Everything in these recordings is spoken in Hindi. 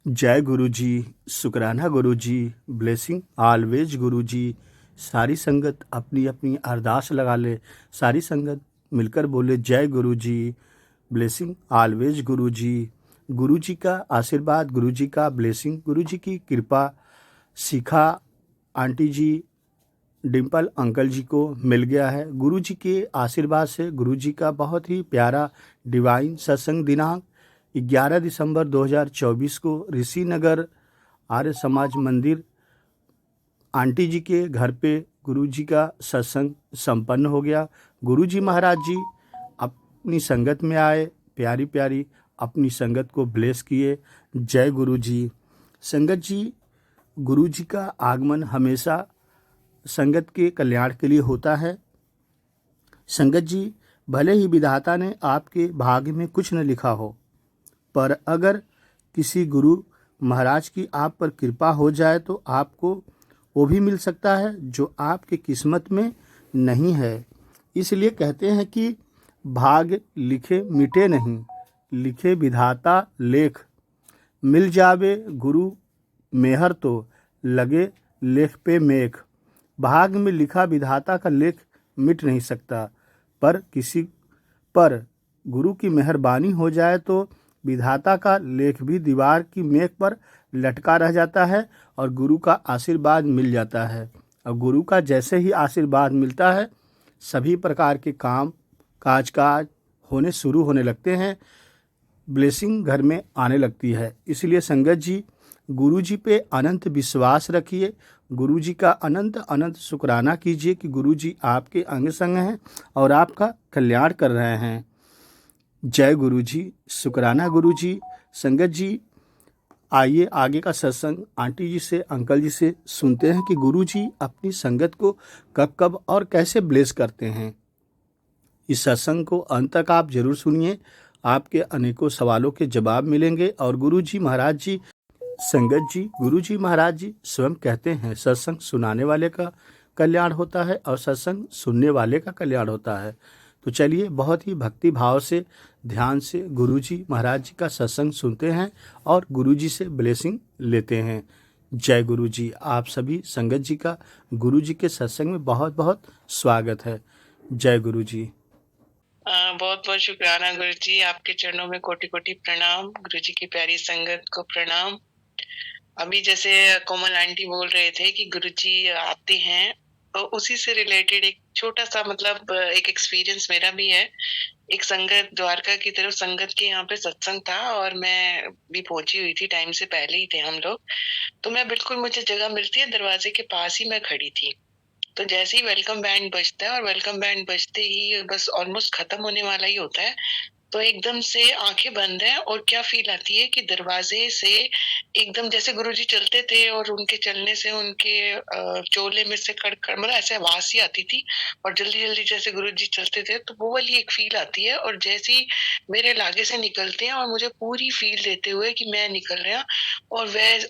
जय गुरु जी, शुक्राना गुरु जी, ब्लेसिंग ऑलवेज गुरु जी। सारी संगत अपनी अपनी अरदास लगा ले। सारी संगत मिलकर बोले जय गुरु जी, ब्लेसिंग ऑलवेज गुरु जी। गुरु जी का आशीर्वाद, गुरु जी का ब्लेसिंग, गुरु जी की कृपा शिखा आंटी जी, डिम्पल अंकल जी को मिल गया है। गुरु जी के आशीर्वाद से गुरु जी का बहुत ही प्यारा डिवाइन सत्संग दिनांक 11 दिसंबर 2024 को ऋषि नगर आर्य समाज मंदिर आंटी जी के घर पे गुरु जी का सत्संग संपन्न हो गया। गुरु जी महाराज जी अपनी संगत में आए, प्यारी प्यारी अपनी संगत को ब्लेस किए। जय गुरु जी। संगत जी, गुरु जी का आगमन हमेशा संगत के कल्याण के लिए होता है। संगत जी, भले ही विधाता ने आपके भाग्य में कुछ न लिखा हो, पर अगर किसी गुरु महाराज की आप पर कृपा हो जाए तो आपको वो भी मिल सकता है जो आपके किस्मत में नहीं है। इसलिए कहते हैं कि भाग्य लिखे मिटे नहीं, लिखे विधाता लेख। मिल जावे गुरु मेहर तो लगे लेख पे मेख। भाग्य में लिखा विधाता का लेख मिट नहीं सकता, पर किसी पर गुरु की मेहरबानी हो जाए तो विधाता का लेख भी दीवार की मेख पर लटका रह जाता है और गुरु का आशीर्वाद मिल जाता है। और गुरु का जैसे ही आशीर्वाद मिलता है, सभी प्रकार के काम काज होने शुरू होने लगते हैं, ब्लेसिंग घर में आने लगती है। इसलिए संगत जी, गुरु जी पे अनंत विश्वास रखिए। गुरु जी का अनंत अनंत शुक्राना कीजिए कि गुरु जी आपके अंग संग हैं और आपका कल्याण कर रहे हैं। जय गुरु जी, शुक्राना गुरु जी। संगत जी, आइए आगे का सत्संग आंटी जी से, अंकल जी से सुनते हैं कि गुरु जी अपनी संगत को कब कब और कैसे ब्लेस करते हैं। इस सत्संग को अंत तक आप जरूर सुनिए, आपके अनेकों सवालों के जवाब मिलेंगे। और गुरु जी महाराज जी, संगत जी, गुरु जी महाराज जी स्वयं कहते हैं सत्संग सुनाने वाले का कल्याण होता है और सत्संग सुनने वाले का कल्याण होता है। तो चलिए बहुत ही भक्ति भाव से, ध्यान से गुरु जी महाराज जी का सत्संग सुनते हैं और गुरु जी से ब्लेसिंग लेते हैं। जय गुरु जी। आप सभी संगत जी का गुरु जी के सत्संग में बहुत बहुत स्वागत है। जय गुरु जी। बहुत बहुत शुक्राना गुरु जी, आपके चरणों में कोटि कोटि प्रणाम। गुरु जी की प्यारी संगत को प्रणाम। अभी जैसे कोमल आंटी बोल रहे थे कि गुरु जी आते हैं, तो उसी से रिलेटेड एक छोटा सा मतलब एक एक्सपीरियंस मेरा भी है। एक संगत द्वारका की तरफ संगत के यहाँ पे सत्संग था और मैं भी पहुंची हुई थी, टाइम से पहले ही थे हम लोग। तो मैं बिल्कुल, मुझे जगह मिलती है दरवाजे के पास ही मैं खड़ी थी। तो जैसे ही वेलकम बैंड बजता है और वेलकम बैंड बजते ही बस ऑलमोस्ट खत्म होने वाला ही होता है, तो एकदम से आंखें बंद हैं और क्या फील आती है कि दरवाजे से एकदम जैसे गुरुजी चलते थे और उनके चलने से उनके चोले में से कड़कड़ मतलब ऐसे आवाज सी आती थी और जल्दी जल्दी जैसे गुरुजी चलते थे, तो वो वाली एक फील आती है। और जैसे ही मेरे लागे से निकलते हैं और मुझे पूरी फील देते हुए कि मैं निकल रहा,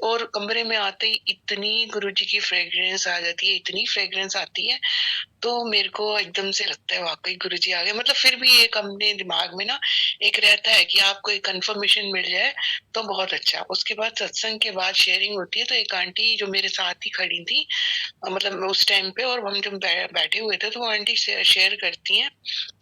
और कमरे में आते ही इतनी गुरुजी की फ्रेग्रेंस आ जाती है, इतनी फ्रेग्रेंस आती है, तो मेरे को एकदम से लगता है वाकई गुरुजी आ गए। मतलब फिर भी एक अपने दिमाग में ना एक रहता है कि आपको एक कंफर्मेशन मिल जाए तो बहुत अच्छा। उसके बाद सत्संग के बाद शेयरिंग होती है, तो एक आंटी जो मेरे साथ ही खड़ी थी, मतलब उस टाइम पे, और हम जब बैठे हुए थे, तो वो आंटी शेयर करती हैं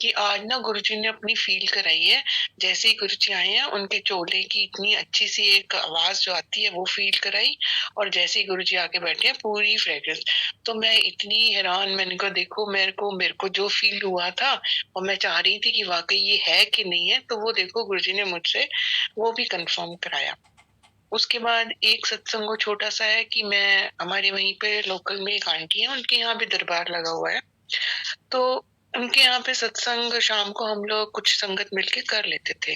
कि आज ना गुरुजी ने अपनी फील कराई है। जैसे ही गुरुजी आए हैं, उनके चोले की इतनी अच्छी सी एक आवाज जो आती है वो फील कराई, और जैसे ही गुरुजी आके बैठे हैं पूरी फ्रेग्रेंस। तो मैं इतनी हैरान, मैंने कहा देखो मेरे को जो फील हुआ था और मैं चाह रही थी कि वाकई ये है कि नहीं है, तो वो देखो गुरुजी ने मुझसे वो भी कंफर्म कराया। उसके बाद एक सत्संग छोटा सा है कि मैं हमारे वहीं पे लोकल में एक आंटी है, उनके यहाँ भी दरबार लगा हुआ है, तो उनके यहाँ पे सत्संग शाम को हम लोग कुछ संगत मिलके कर लेते थे।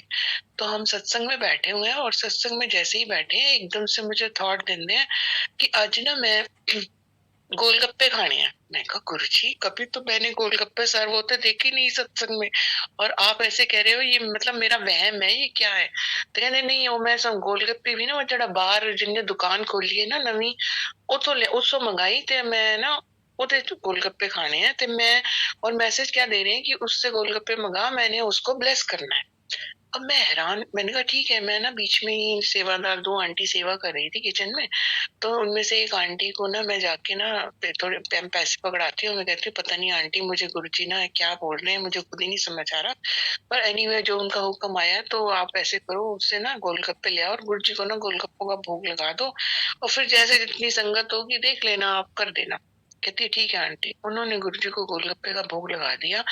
तो हम सत्संग में बैठे हुए हैं और सत्संग में जैसे ही बैठे हैं, एकदम से मुझे थॉट देते हैं कि आज ना मैं गोलगप्पे खाने हैं। मैं कहा गुरुजी, कभी तो मैंने गोलगप्पे सर्व होते देखे नहीं सत्संग में, और आप ऐसे कह रहे हो, ये मतलब मेरा वहम है, ये क्या है? तो कहते नहीं, वो मैं सब गोलगप्पे भी ना वो जड़ा बाहर जिनने दुकान खोली है ना नवी, उतो मंगाई थे मैं ना, ਉਹਦੇ ਚ गोलगप्पे खाने हैं। तो मैं, और मैसेज क्या दे रहे हैं कि उससे गोलगप्पे मंगा, मैंने उसको ब्लेस करना है। अब मैं हैरान, मैंने कहा ठीक है, मैं ना बीच में ही सेवादार 2 आंटी सेवा कर रही थी किचन में, तो उनमें से एक आंटी को ना मैं जाके ना थोड़े पैसे पकड़ाती हूँ। मैं कहती हूँ पता नहीं आंटी मुझे गुरुजी ना क्या बोल रहे हैं, मुझे खुद ही नहीं समझ आ रहा। पर एनीवे जो उनका हुक्म आया तो आप ऐसे करो, उससे ना गोलगप्पे ले आओ और गुरुजी को ना गोलगप्पों का भोग लगा दो, और फिर जैसे जितनी संगत होगी देख लेना, आप कर देना। कहती है ठीक है आंटी। उन्होंने गुरुजी को गोलगप्पे का भोग लगा दिया,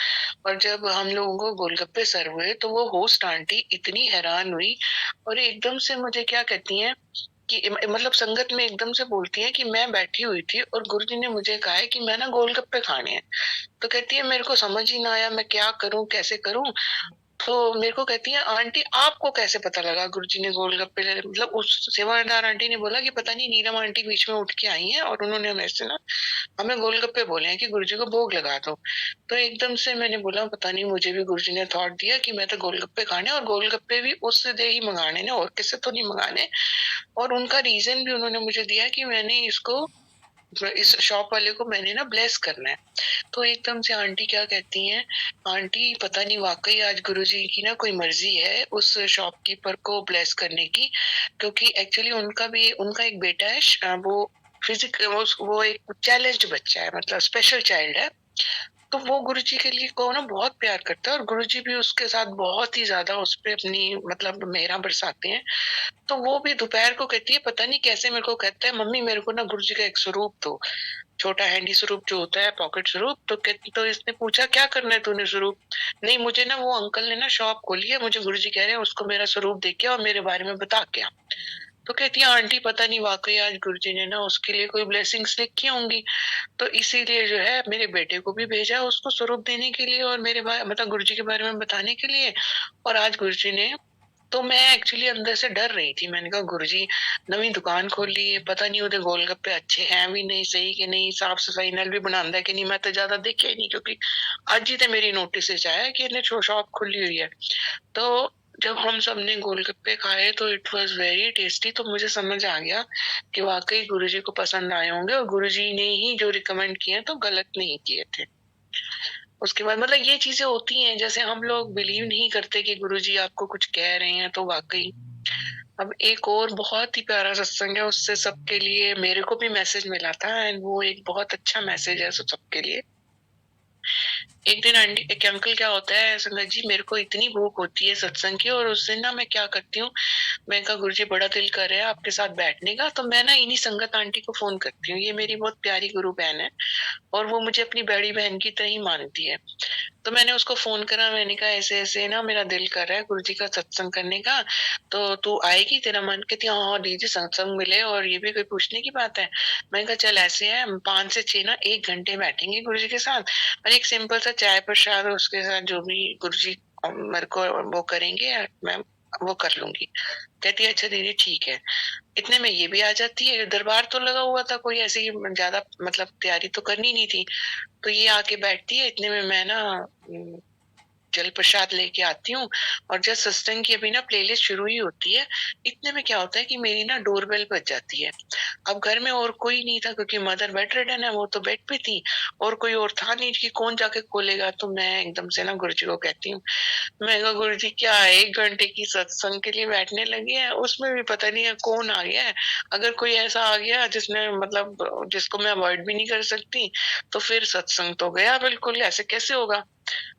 और जब हम लोगों को गोलगप्पे सर्व हुए तो वो होस्ट आंटी इतनी हैरान हुई, और एकदम से मुझे क्या कहती हैं कि मतलब संगत में एकदम से बोलती है कि मैं बैठी हुई थी और गुरुजी ने मुझे कहा है कि मैं ना गोलगप्पे खाने हैं। तो कहती है मेरे को समझ ही ना आया मैं क्या करूं, कैसे करूं। तो मेरे को कहती है आंटी आपको कैसे पता लगा गुरुजी ने गोलगप्पे मतलब उस सेवादार आंटी ने बोला कि पता नहीं नीलम आंटी बीच में उठ के आई हैं और उन्होंने हमें से ना हमें गोलगप्पे बोले हैं कि गुरुजी को भोग लगा दो। तो एकदम से मैंने बोला पता नहीं, मुझे भी गुरुजी ने थॉट दिया कि मैं तो गोलगप्पे खाने, और गोलगप्पे भी उससे दे ही मंगाने ने, और किसी तो नहीं मंगाने। और उनका रीजन भी उन्होंने मुझे दिया कि मैंने इसको, इस शॉप वाले को मैंने ना ब्लेस करना है। तो एकदम से आंटी क्या कहती हैं, आंटी पता नहीं वाकई आज गुरुजी की ना कोई मर्जी है उस शॉपकीपर को ब्लेस करने की, क्योंकि एक्चुअली उनका एक बेटा है, वो वो एक चैलेंज्ड बच्चा है, मतलब स्पेशल चाइल्ड है। तो वो गुरुजी के लिए को ना बहुत प्यार करता है, और गुरुजी भी उसके साथ बहुत ही ज्यादा उस पे अपनी मतलब मेहरा बरसाते हैं। तो वो भी दोपहर को कहती है पता नहीं कैसे मेरे को कहता है मम्मी मेरे को ना गुरुजी का एक स्वरूप दो, छोटा हैंडी स्वरूप जो होता है, पॉकेट स्वरूप। तो कहती, तो इसने पूछा क्या करना है तूने स्वरूप। नहीं मुझे ना वो अंकल ने ना शॉप खोली है, मुझे गुरुजी कह रहे हैं उसको मेरा स्वरूप दे के और मेरे बारे में बता के आ। तो कहती है आंटी पता नहीं वाकई आज गुरुजी ने ना उसके लिए कोई ब्लेसिंग्स लिखी होंगी, तो इसीलिए जो है मेरे बेटे को भी भेजा उसको स्वरूप देने के लिए और मेरे मतलब गुरुजी के बारे में बताने के लिए। और आज गुरुजी ने, तो मैं एक्चुअली अंदर से डर रही थी। मैंने कहा गुरुजी नवी दुकान खोली है, पता नहीं ਉਹਦੇ गोलगप्पे अच्छे हैं भी नहीं, सही कि नहीं, साफ सफाई नाल भी बनांदा है कि नहीं, मैं तो ज्यादा देखिया ही नहीं, क्योंकि आज ही तो मेरी नोटिस विच आया कि इन्हें शॉप खुली हुई है। तो जब हम सबने गोलगप्पे खाए तो इट वाज वेरी टेस्टी, तो मुझे समझ आ गया कि वाकई गुरुजी को पसंद आए होंगे, और गुरुजी ने ही जो रिकमेंड किए तो गलत नहीं किए थे। उसके बाद मतलब ये चीजें होती हैं, जैसे हम लोग बिलीव नहीं करते कि गुरुजी आपको कुछ कह रहे हैं, तो वाकई। अब एक और बहुत ही प्यारा सत्संग है, उससे सबके लिए मेरे को भी मैसेज मिला था, एंड वो एक बहुत अच्छा मैसेज है सबके लिए। एक दिन आंटी, एक अंकल, क्या होता है संगत जी, मेरे को इतनी भूख होती है सत्संग की, और उस दिन ना मैं क्या करती हूँ, मैं कहा गुरुजी बड़ा दिल कर रहा है आपके साथ बैठने का, तो मैं ना इन्हीं संगत आंटी को फोन करती हूँ। ये मेरी बहुत प्यारी गुरु बहन है, और वो मुझे अपनी बड़ी बहन की तरह ही मानती है। तो मैंने उसको फोन करा, मैंने कहा ऐसे ऐसे ना मेरा दिल कर रहा है गुरुजी का सत्संग करने का, तो तू आएगी, तेरा मन। कहती हाँ हाँ दीदी सत्संग मिले और ये भी कोई पूछने की बात है। मैंने कहा चल ऐसे है, हम 5 से 6 ना 1 घंटे बैठेंगे गुरुजी के साथ, और एक सिंपल सा चाय प्रसाद और उसके साथ जो भी गुरुजी मेरे को वो करेंगे मैं वो कर लूंगी। कहती है अच्छा दीदी ठीक है। इतने में ये भी आ जाती है, दरबार तो लगा हुआ था, कोई ऐसी ज्यादा मतलब तैयारी तो करनी नहीं थी। तो ये आके बैठती है, इतने में मैं ना जल प्रसाद लेके आती हूँ, और जब सत्संग की अभी ना प्लेलिस्ट शुरू ही होती है, इतने में क्या होता है कि मेरी ना डोरबेल बज जाती है। अब घर में और कोई नहीं था, क्योंकि मदर बेड रिडन है, वो तो बेड पे थी, और कोई और था नहीं कि कौन जाके खोलेगा। तो मैं एकदम से ना गुरुजी को कहती हूँ, मैं कहा गुरुजी क्या 1 घंटे की सत्संग के लिए बैठने लगे हैं, उसमें भी पता नहीं है कौन आ गया है। अगर कोई ऐसा आ गया जिसने मतलब जिसको मैं अवॉइड भी नहीं कर सकती, तो फिर सत्संग तो गया बिल्कुल, ऐसे कैसे होगा।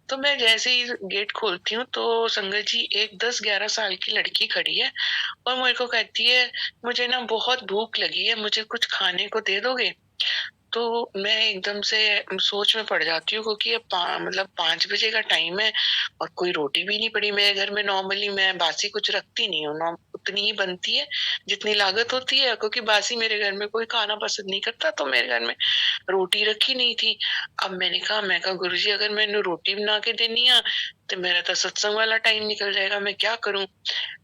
तो मैं जैसे ही गेट खोलती हूँ तो संगत जी एक 10-11 साल की लड़की खड़ी है, और मेरे को कहती है मुझे ना बहुत भूख लगी है, मुझे कुछ खाने को दे दोगे। तो मैं एकदम से सोच में पड़ जाती हूँ, क्योंकि अब मतलब 5 बजे का टाइम है, और कोई रोटी भी नहीं पड़ी मेरे घर में। नॉर्मली मैं बासी कुछ रखती नहीं हूँ, उतनी ही बनती है जितनी लागत होती है, क्योंकि बासी मेरे घर में कोई खाना पसंद नहीं करता, तो मेरे घर में रोटी रखी नहीं थी। अब मैं कहा गुरुजी अगर मैंने रोटी बना के देनी है तो मेरा तो सत्संग वाला टाइम निकल जाएगा, मैं क्या करूं।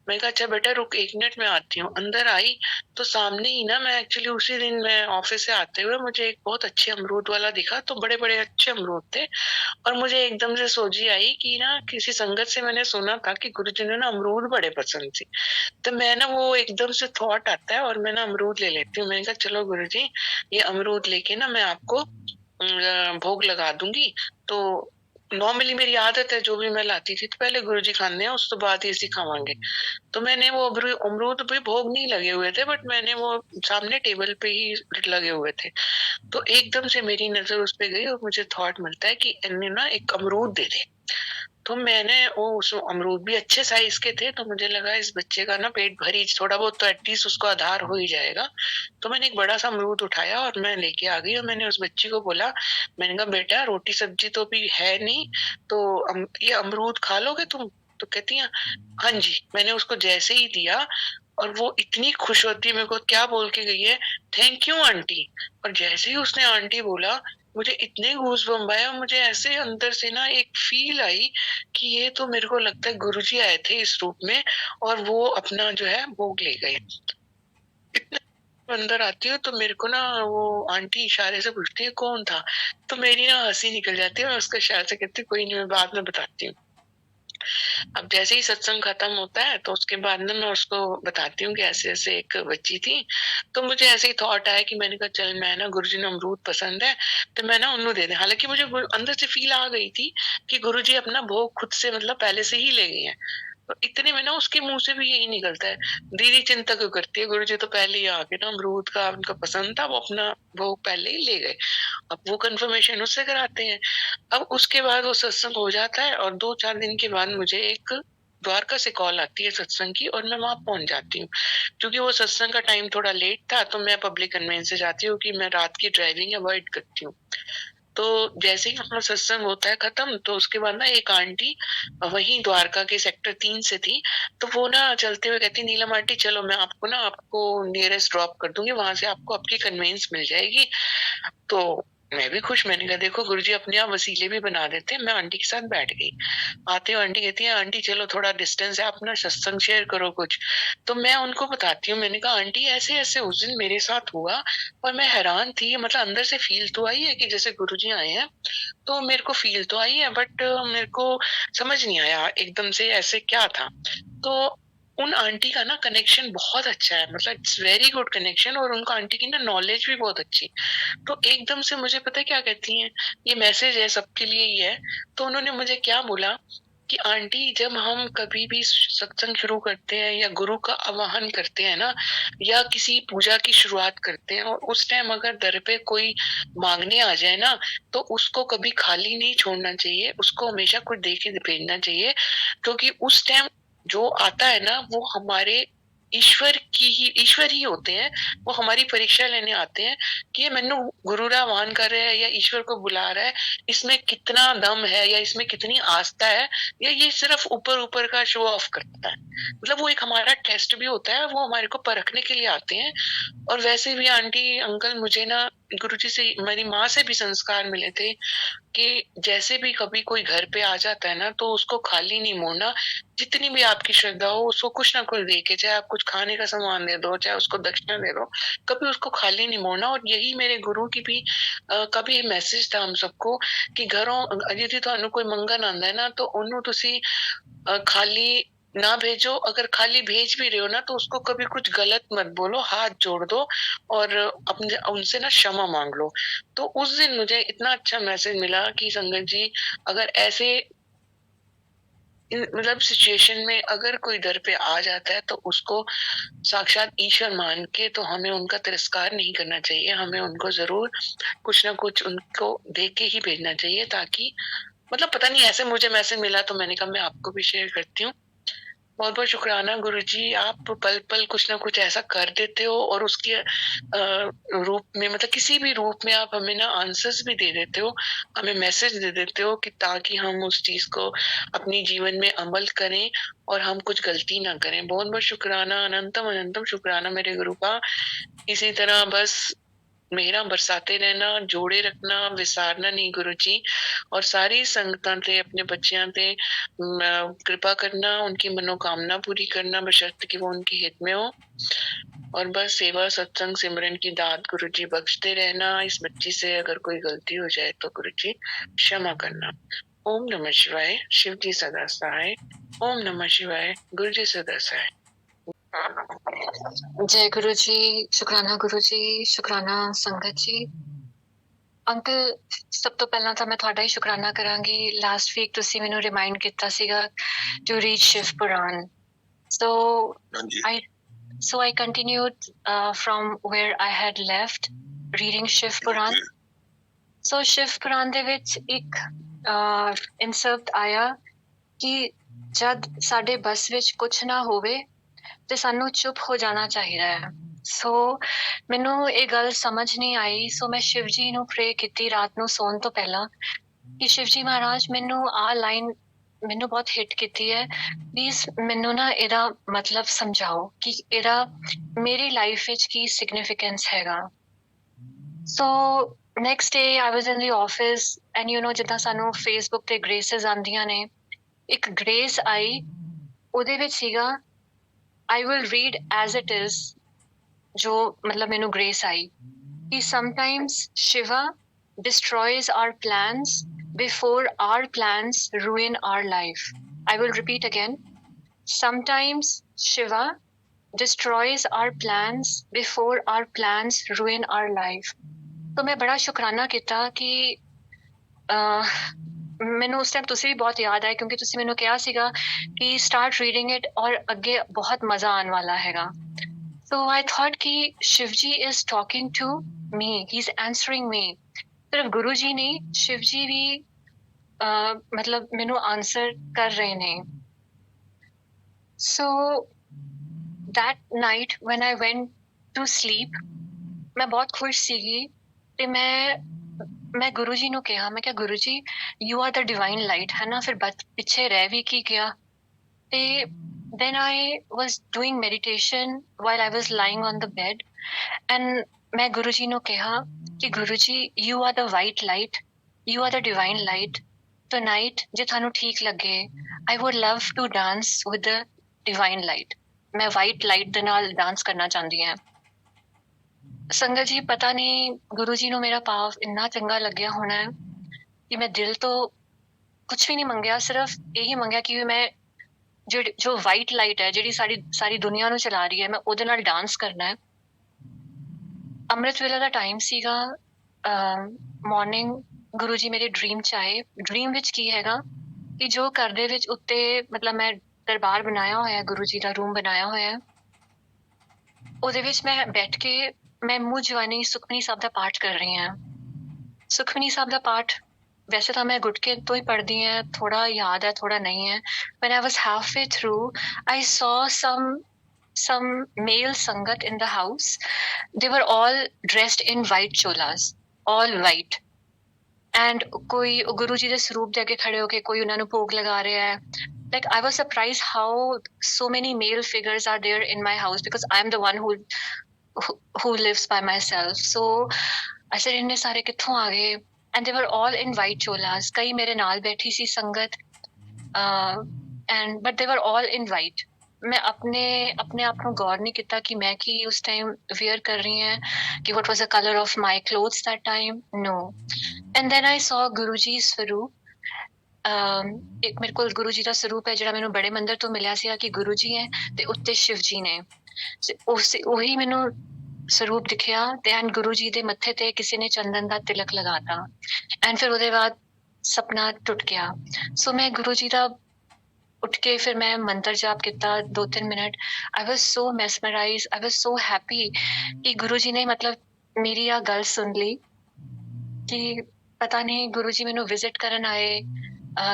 मैं कहा अच्छा बेटा रुक 1 मिनट में आती हूँ। अंदर आई तो सामने ही ना, मैं एक्चुअली उसी दिन मैं ऑफिस से आते हुए मुझे एक बहुत अच्छे अमरूद वाला दिखा, तो बड़े बड़े अच्छे अमरूद थे, और मुझे एकदम से सोची आई कि ना किसी संगत से मैंने सुना था कि गुरुजी ने ना अमरूद बड़े पसंद थी। तो मैं ना वो एकदम से थॉट आता है, और मैं ना अमरूद ले लेती हूँ। मैंने कहा चलो गुरुजी ये अमरूद लेके ना मैं आपको भोग लगा दूंगी। तो नॉर्मली मेरी आदत है जो भी मैं लाती थी तो पहले गुरुजी खाने हैं, उस तो बाद ही खावांगे। तो मैंने वो अमरूद भी भोग नहीं लगे हुए थे, बट मैंने वो सामने टेबल पे ही लगे हुए थे। तो एकदम से मेरी नजर उस पे गई और मुझे थॉट मिलता है कि इन्हें ना एक अमरूद दे दे। तो मैंने वो उस अमरूद भी अच्छे साइज के थे, तो मुझे लगा इस बच्चे का ना पेट भरी थोड़ा बहुत तो एटलीस्ट उसको आधार हो ही जाएगा। तो मैंने एक बड़ा सा अमरूद उठाया और मैं लेके आ गई और मैंने उस बच्ची को बोला, मैंने कहा बेटा रोटी सब्जी तो भी है नहीं, तो ये अमरूद खा लोगे तुम? तो कहती है हाँ जी। मैंने उसको जैसे ही दिया और वो इतनी खुश होती है, मेरे को क्या बोल के गई है, थैंक यू आंटी। और जैसे ही उसने आंटी बोला, मुझे इतने गूज़बम्प आए और मुझे ऐसे अंदर से ना एक फील आई कि ये तो मेरे को लगता है गुरुजी आए थे इस रूप में और वो अपना जो है भोग ले गए। इतने अंदर आती हूँ तो मेरे को ना वो आंटी इशारे से पूछती है कौन था, तो मेरी ना हंसी निकल जाती है। मैं उसको इशारे से कहती हूँ कोई नहीं, मैं बाद में बताती हूँ। अब जैसे ही सत्संग खत्म होता है तो उसके बाद ना मैं उसको बताती हूँ कि ऐसे ऐसे एक बच्ची थी, तो मुझे ऐसे ही थॉट आया कि मैंने कहा चल मैं ना गुरुजी ने अमरूद पसंद है तो मैं ना उन्हें दे दें। हालांकि मुझे अंदर से फील आ गई थी कि गुरुजी अपना भोग खुद से मतलब पहले से ही ले गए हैं। तो इतने में ना उसके मुंह से भी यही निकलता है, दीदी चिंता क्यों करती है, गुरुजी तो पहले ही आके ना अमरूद का उनका पसंद था, वो अपना भोग पहले ही ले गए। अब वो कंफर्मेशन उससे कराते हैं। अब उसके बाद वो सत्संग हो जाता है और 2-4 दिन के बाद मुझे एक द्वारका से कॉल आती है सत्संग की और मैं वहाँ पहुँच जाती हूँ। क्योंकि वो सत्संग का टाइम थोड़ा लेट था तो मैं पब्लिक कन्वेंस से जाती हूँ कि मैं रात की ड्राइविंग अवॉइड करती हूँ। तो जैसे ही अपना सत्संग होता है खत्म तो उसके बाद ना एक आंटी वहीं द्वारका के सेक्टर 3 से थी, तो वो ना चलते हुए कहती नीलम आंटी चलो मैं आपको ना आपको नियरेस्ट ड्रॉप कर दूँगी, वहाँ से आपको आपकी कन्वेंस मिल जाएगी। तो मैं भी खुश, मैंने कहा देखो गुरुजी अपने आप वसीले भी बना देते हैं। मैं आंटी के साथ बैठ गई। आते हुए आंटी कहती है आंटी चलो थोड़ा डिस्टेंस है, आप ना सत्संग शेयर करो कुछ। तो मैं उनको बताती हूँ, मैंने कहा आंटी ऐसे-ऐसे उस दिन मेरे साथ हुआ और मैं हैरान थी, मतलब अंदर से फ़ील तो आई है कि जैसे गुरुजी आए हैं, तो मेरे को फ़ील तो आई है बट मेरे को समझ नहीं आया एकदम से ऐसे क्या था। तो उन आंटी का ना कनेक्शन बहुत अच्छा है, मतलब इट्स वेरी गुड कनेक्शन और उनको आंटी की ना नॉलेज भी बहुत अच्छी। तो एकदम से मुझे पता है क्या कहती हैं, ये मैसेज है सबके लिए ही है। तो उन्होंने मुझे क्या बोला कि आंटी जब हम कभी भी सत्संग शुरू करते हैं या गुरु का आवाहन करते हैं ना या किसी पूजा की शुरुआत करते हैं और उस टाइम अगर दर पे कोई मांगने आ जाए ना तो उसको कभी खाली नहीं छोड़ना चाहिए, उसको हमेशा कुछ दे के भेजना चाहिए। क्योंकि उस टाइम जो आता है ना वो हमारे ईश्वर ही होते हैं, वो हमारी परीक्षा लेने आते हैं कि ये मैनू गुरु दा आह्वान कर रहा है या ईश्वर को बुला रहा है, इसमें कितना दम है या इसमें कितनी आस्था है या ये सिर्फ ऊपर-ऊपर का शो ऑफ करता है। मतलब वो एक हमारा टेस्ट भी होता है, वो हमारे को परखने के लिए आते हैं। और वैसे भी आंटी, अंकल मुझे ना गुरुजी से मेरी माँ से भी संस्कार मिले थे कि जैसे भी कभी कोई घर पे आ जाता है ना तो उसको खाली नहीं मोड़ना। जितनी भी आपकी श्रद्धा हो उसको कुछ ना कुछ दे के, चाहे आप कुछ खाने का सामान दे दो, चाहे उसको दक्षिणा दे दो, कभी उसको खाली नहीं मोड़ना। और यही मेरे गुरु की भी का भी मैसेज था हम सबको कि घरों यदि ਤੁਹਾਨੂੰ कोई मंगन आंदा है ना तो ਉਹਨੂੰ ਤੁਸੀਂ खाली ना भेजो। अगर खाली भेज भी रहे हो ना तो उसको कभी कुछ गलत मत बोलो, हाथ जोड़ दो और अपने उनसे ना क्षमा मांग लो। तो उस दिन मुझे इतना अच्छा मैसेज मिला कि संगत जी अगर ऐसे मतलब सिचुएशन में अगर कोई दर पे आ जाता है तो उसको साक्षात ईश्वर मान के तो हमें उनका तिरस्कार नहीं करना चाहिए, हमें उनको जरूर कुछ ना कुछ उनको दे के ही भेजना चाहिए, ताकि मतलब पता नहीं ऐसे मुझे मैसेज मिला तो मैंने कहा मैं आपको भी शेयर करती हूँ। बहुत बहुत शुक्राना गुरुजी, आप पल पल कुछ ना कुछ ऐसा कर देते हो और उसके रूप में मतलब किसी भी रूप में आप हमें ना आंसर्स भी दे देते हो, हमें मैसेज दे देते हो कि ताकि हम उस चीज को अपनी जीवन में अमल करें और हम कुछ गलती ना करें। बहुत बहुत शुक्राना, अनंतम अनंतम शुक्राना मेरे गुरु का। इसी तरह बस मेहरा बरसाते रहना, जोड़े रखना, विसारना नहीं गुरुजी। और सारी संगतां ते अपने बच्चियां ते कृपा करना, उनकी मनोकामना पूरी करना बशर्ते कि वो उनके हित में हो। और बस सेवा सत्संग सिमरन की दात गुरुजी बख्शते रहना। इस बच्ची से अगर कोई गलती हो जाए तो गुरुजी क्षमा करना। ओम नमः शिवाय। शिव जी सदा सहाय। ओम नमः शिवाय। गुरु जी सदा सहाय। जय गुरु जी, शुक्राना संगत जी। ਅੰਕਲ, ਸਭ ਤੋਂ ਪਹਿਲਾਂ ਤਾਂ ਮੈਂ ਤੁਹਾਡਾ ਹੀ ਸ਼ੁਕਰਾਨਾ ਕਰਾਂਗੀ। ਲਾਸਟ ਵੀਕ ਤੁਸੀਂ ਮੈਨੂੰ ਰਿਮਾਈਂਡ ਕੀਤਾ ਸੀਗਾ to read Shiv Puran. So I continued from where I had left, reading Shiv Puran. So Shiv Puran ਦੇ ਵਿੱਚ ਇੱਕ ਇਨਸਰਟ ਆਇਆ ਕਿ ਜਦ ਸਾਡੇ ਬਸ ਵਿੱਚ ਕੁਛ ਨਾ ਹੋਵੇ ਤੇ ਸਾਨੂੰ ਚੁੱਪ ਹੋ ਜਾਣਾ ਚਾਹੀਦਾ ਹੈ। ਸੋ ਮੈਨੂੰ ਇਹ ਗੱਲ ਸਮਝ ਨਹੀਂ ਆਈ, ਸੋ ਮੈਂ ਸ਼ਿਵ ਜੀ ਨੂੰ ਪ੍ਰੇ ਕੀਤੀ ਰਾਤ ਨੂੰ ਸੌਣ ਤੋਂ ਪਹਿਲਾਂ ਕਿ ਸ਼ਿਵ ਜੀ ਮਹਾਰਾਜ, ਮੈਨੂੰ ਆਹ ਲਾਈਨ ਮੈਨੂੰ ਬਹੁਤ ਹਿੱਟ ਕੀਤੀ ਹੈ, ਪਲੀਜ਼ ਮੈਨੂੰ ਨਾ ਇਹਦਾ ਮਤਲਬ ਸਮਝਾਓ ਕਿ ਇਹਦਾ ਮੇਰੀ ਲਾਈਫ ਵਿੱਚ ਕੀ ਸਿਗਨੀਫੀਕੈਂਸ ਹੈਗਾ। So next day I was in the office and you know, ਜਿੱਦਾਂ ਸਾਨੂੰ ਫੇਸਬੁੱਕ ਤੇ ਗ੍ਰੇਸਿਸ ਆਉਂਦੀਆਂ ਨੇ, ਇੱਕ ਗ੍ਰੇਸ ਆਈ, ਉਹਦੇ ਵਿੱਚ ਸੀਗਾ I will read as it is, ਜੋ ਮਤਲਬ ਮੈਨੂੰ ਗ੍ਰੇਸ ਆਈ ਕਿ sometimes Shiva destroys our plans before our plans ruin our life. I will repeat again. Sometimes Shiva destroys our plans before our plans ruin our life. तो मैं बड़ा शुक्राना ਕੀਤਾ कि ਮੈਨੂੰ ਉਸ ਟਾਈਮ ਤੁਸੀਂ ਵੀ ਬਹੁਤ ਯਾਦ ਆਏ, ਕਿਉਂਕਿ ਤੁਸੀਂ ਮੈਨੂੰ ਕਿਹਾ ਸੀਗਾ ਕਿ ਸਟਾਰਟ ਰੀਡਿੰਗ ਇਟ ਔਰ ਅੱਗੇ ਬਹੁਤ ਮਜ਼ਾ ਆਉਣ ਵਾਲਾ ਹੈਗਾ। ਸੋ ਆਈ ਥॉट ਕਿ Shiv ji is talking to me, he is answering me. ਸਿਰਫ ਗੁਰੂ ਜੀ ਨਹੀਂ, ਸ਼ਿਵ ਜੀ ਵੀ ਮਤਲਬ ਮੈਨੂੰ ਆਂਸਰ ਕਰ ਰਹੇ ਨੇ। ਸੋ that night when I went to sleep, ਮੈਂ ਬਹੁਤ ਖੁਸ਼ ਸੀਗੀ ਤੇ ਮੈਂ ਗੁਰੂ ਜੀ ਨੂੰ ਕਿਹਾ, ਮੈਂ ਕਿਹਾ Guru ji you are the divine light, ਹੈ ਨਾ, ਫਿਰ ਪਿੱਛੇ ਰਹਿ ਵੀ ਕੀ ਗਿਆ। ਤੇ then I was doing meditation while I was lying on the bed and ਮੈਂ ਗੁਰੂ ਜੀ ਨੂੰ ਕਿਹਾ ਕਿ Guru ji you are the white light, you are the divine light. Tonight ਜੇ ਤੁਹਾਨੂੰ ਠੀਕ ਲੱਗੇ I would love to dance with the divine light. ਮੈਂ white light ਦੇ ਨਾਲ ਡਾਂਸ ਕਰਨਾ ਚਾਹੁੰਦੀ ਹਾਂ। ਸੰਗਤ ਜੀ, ਪਤਾ ਨਹੀਂ ਗੁਰੂ ਜੀ ਨੂੰ ਮੇਰਾ ਭਾਵ ਇੰਨਾ ਚੰਗਾ ਲੱਗਿਆ ਹੋਣਾ ਹੈ ਕਿ ਮੈਂ ਦਿਲ ਤੋਂ ਕੁਛ ਵੀ ਨਹੀਂ ਮੰਗਿਆ, ਸਿਰਫ ਇਹੀ ਮੰਗਿਆ ਕਿ ਮੈਂ ਜੋ ਵਾਈਟ ਲਾਈਟ ਹੈ ਜਿਹੜੀ ਸਾਰੀ ਦੁਨੀਆ ਨੂੰ ਚਲਾ ਰਹੀ ਹੈ, ਮੈਂ ਉਹਦੇ ਨਾਲ ਡਾਂਸ ਕਰਨਾ ਹੈ। ਅੰਮ੍ਰਿਤ ਵੇਲੇ ਦਾ ਟਾਈਮ ਸੀਗਾ, ਮਾਰਨਿੰਗ ਗੁਰੂ ਜੀ ਮੇਰੇ ਡ੍ਰੀਮ 'ਚ ਆਏ। ਡ੍ਰੀਮ ਵਿੱਚ ਕੀ ਹੈਗਾ ਕਿ ਜੋ ਘਰ ਦੇ ਵਿੱਚ ਉੱਤੇ ਮਤਲਬ ਮੈਂ ਦਰਬਾਰ ਬਣਾਇਆ ਹੋਇਆ, ਗੁਰੂ ਜੀ ਦਾ ਰੂਮ ਬਣਾਇਆ ਹੋਇਆ, ਉਹਦੇ ਵਿੱਚ ਮੈਂ ਬੈਠ ਕੇ ਮੈਂ ਮੂੰਹ ਜਵਾਨੀ ਸੁਖਮਨੀ ਸਾਹਿਬ ਦਾ ਪਾਠ ਕਰ ਰਹੀ ਹਾਂ। ਸੁਖਮਨੀ ਸਾਹਿਬ ਦਾ ਪਾਠ ਵੈਸੇ ਤਾਂ ਮੈਂ ਗੁਟਕੇ ਤੋਂ ਹੀ ਪੜ੍ਹਦੀ ਹਾਂ, ਥੋੜਾ ਯਾਦ ਹੈ ਥੋੜਾ ਨਹੀਂ ਹੈ। When I was halfway through, I saw some male sangat in the house. They were all dressed in white cholas, all white. And ਕੋਈ ਗੁਰੂ ਜੀ ਦੇ ਸਰੂਪ ਦੇ ਅੱਗੇ ਖੜੇ ਹੋ ਕੇ ਕੋਈ ਉਹਨਾਂ ਨੂੰ ਭੋਗ ਲਗਾ ਰਿਹਾ ਹੈ। Like I was surprised how so many male figures are there in my house because I am the one who lives by myself. So I said ਇੰਨੇ ਸਾਰੇ ਕਿੱਥੋਂ ਆ ਗਏ? And they were all in white cholas. ਕਈ ਮੇਰੇ ਨਾਲ ਬੈਠੀ ਸੀ ਸੰਗਤ, but they were all in white. ਮੈਂ ਆਪਣੇ ਆਪ ਨੂੰ ਗੌਰ ਨਹੀਂ ਕੀਤਾ ਕਿ ਮੈਂ ਕੀ ਉਸ ਟਾਈਮ ਵੇਅਰ ਕਰ ਰਹੀ ਹਾਂ, ਕਿ what was the color of my clothes that time. No. And then I saw Guru ji ਸਰੂਪ। ਇੱਕ ਮੇਰੇ ਕੋਲ ਗੁਰੂ ਜੀ ਦਾ ਸਰੂਪ ਹੈ ਜਿਹੜਾ ਮੈਨੂੰ ਬੜੇ ਮੰਦਿਰ ਤੋਂ ਮਿਲਿਆ ਸੀਗਾ ਕਿ ਗੁਰੂ ਜੀ ਹੈ ਤੇ ਉੱਤੇ ਸ਼ਿਵ ਜੀ ਨੇ। ਉਹੀ ਮੈਨੂੰ ਸਰੂਪ ਦਿਖਿਆ ਤੇ ਐਂਡ ਗੁਰੂ ਜੀ ਦੇ ਮੱਥੇ ਤੇ ਕਿਸੇ ਨੇ ਚੰਦਨ ਦਾ ਤਿਲਕ ਲਗਾਤਾ ਐਂਡ ਫਿਰ ਉਹਦੇ ਬਾਅਦ ਸਪਨਾ ਟੁੱਟ ਗਿਆ। ਸੋ ਮੈਂ ਗੁਰੂ ਜੀ ਦਾ ਉੱਠ ਕੇ ਫਿਰ ਮੈਂ ਮੰਤਰ ਜਾਪ ਕੀਤਾ 2-3 minute. I was so mesmerized, I was so happy ਕਿ ਗੁਰੂ ਜੀ ਨੇ ਮਤਲਬ ਮੇਰੀ ਆ ਗੱਲ ਸੁਣ ਲਈ ਕਿ ਪਤਾ ਨਹੀਂ ਗੁਰੂ ਜੀ ਮੈਨੂੰ ਵਿਜ਼ਿਟ ਕਰਨ ਆਏ,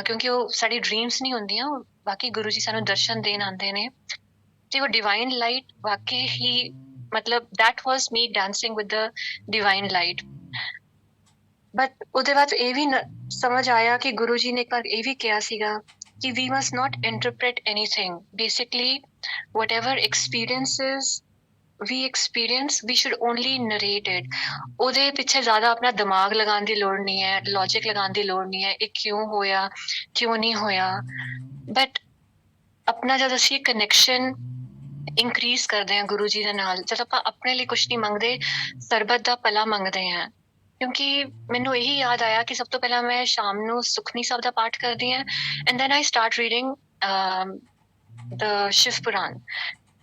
ਕਿਉਂਕਿ ਉਹ ਸਾਡੀ ਡ੍ਰੀਮਸ ਨਹੀਂ ਹੁੰਦੀਆਂ, ਬਾਕੀ ਗੁਰੂ ਜੀ ਸਾਨੂੰ ਦਰਸ਼ਨ ਦੇਣ ਆਉਂਦੇ ਨੇ ਤੇ ਉਹ ਡਿਵਾਈਨ ਲਾਈਟ ਵਾਕਈ ਹੀ ਮਤਲਬ that was me dancing with the divine light. But ਉਹਦੇ ਬਾਅਦ ਇਹ ਵੀ ਸਮਝ ਆਇਆ ਕਿ ਗੁਰੂ ਜੀ ਨੇ ਇੱਕ ਵਾਰ ਇਹ ਵੀ ਕਿਹਾ ਸੀਗਾ ਕਿ we must not interpret anything. Basically, whatever experiences we experience, we should only narrate it. ਉਹਦੇ ਪਿੱਛੇ ਜ਼ਿਆਦਾ ਆਪਣਾ ਦਿਮਾਗ ਲਗਾਉਣ ਦੀ ਲੋੜ ਨਹੀਂ ਹੈ, ਲੌਜਿਕ ਲਗਾਉਣ ਦੀ ਲੋੜ ਨਹੀਂ ਹੈ, ਇਹ ਕਿਉਂ ਹੋਇਆ ਕਿਉਂ ਨਹੀਂ ਹੋਇਆ। ਬਟ ਆਪਣਾ ਜਦ ਅਸੀਂ ਕਨੈਕਸ਼ਨ ਇਨਕਰੀਜ਼ ਕਰਦੇ ਹਾਂ ਗੁਰੂ ਜੀ ਦੇ ਨਾਲ, ਜਦ ਆਪਾਂ ਆਪਣੇ ਲਈ ਕੁਛ ਨਹੀਂ ਮੰਗਦੇ, ਸਰਬਤ ਦਾ ਭਲਾ ਮੰਗਦੇ ਹਾਂ। ਕਿਉਂਕਿ ਮੈਨੂੰ ਇਹੀ ਯਾਦ ਆਇਆ ਕਿ ਸਭ ਤੋਂ ਪਹਿਲਾਂ ਮੈਂ ਸ਼ਾਮ ਨੂੰ ਸੁਖਮਨੀ ਸਾਹਿਬ ਦਾ ਪਾਠ ਕਰਦੀ ਹਾਂ and then I start reading the Shiv Puran.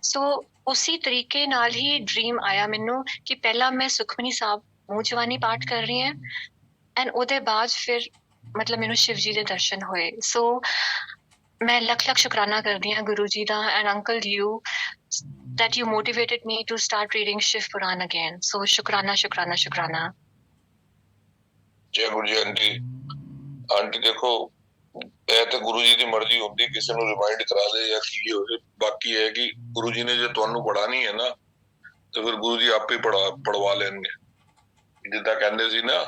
So ਉਸੀ ਤਰੀਕੇ ਨਾਲ ਹੀ ਡ੍ਰੀਮ ਆਇਆ ਮੈਨੂੰ ਕਿ ਪਹਿਲਾਂ ਮੈਂ ਸੁਖਮਨੀ ਸਾਹਿਬ ਮੂੰਹ ਜਵਾਨੀ ਪਾਠ ਕਰ ਰਹੀ ਹਾਂ एंड ਉਹਦੇ ਬਾਅਦ ਫਿਰ ਮਤਲਬ ਮੈਨੂੰ ਸ਼ਿਵ ਜੀ ਦੇ ਦਰਸ਼ਨ ਹੋਏ। ਸੋ ਮੈਂ ਲੱਖ ਲੱਖ ਸ਼ੁਕਰਾਨਾ ਕਰਦੀ ਹਾਂ ਗੁਰੂ ਜੀ ਦਾ and uncle you that you motivated me to start reading Shiv Puran again. So शुक्राना शुक्राना शुक्राना। जय गुरु जी। आंटी आंटी देखो, ਇਹ ਤੇ ਗੁਰੂ ਜੀ ਦੀ ਮਰਜ਼ੀ ਹੁੰਦੀ, ਕਿਸੇ ਨੂੰ ਰਿਮਾਈਂਡ ਕਰਾ ਦੇ ਜਾਂ ਕੀ ਹੋਵੇ। ਬਾਕੀ ਹੈ ਕਿ ਗੁਰੂ ਜੀ ਨੇ ਜੇ ਤੁਹਾਨੂੰ ਪੜਾਣੀ ਹੈ ਨਾ ਤੇ ਫਿਰ ਗੁਰੂ ਜੀ ਆਪੇ ਪੜਵਾ ਲੈਣਗੇ। ਜਿੱਦਾਂ ਕਹਿੰਦੇ ਸੀ ਨਾ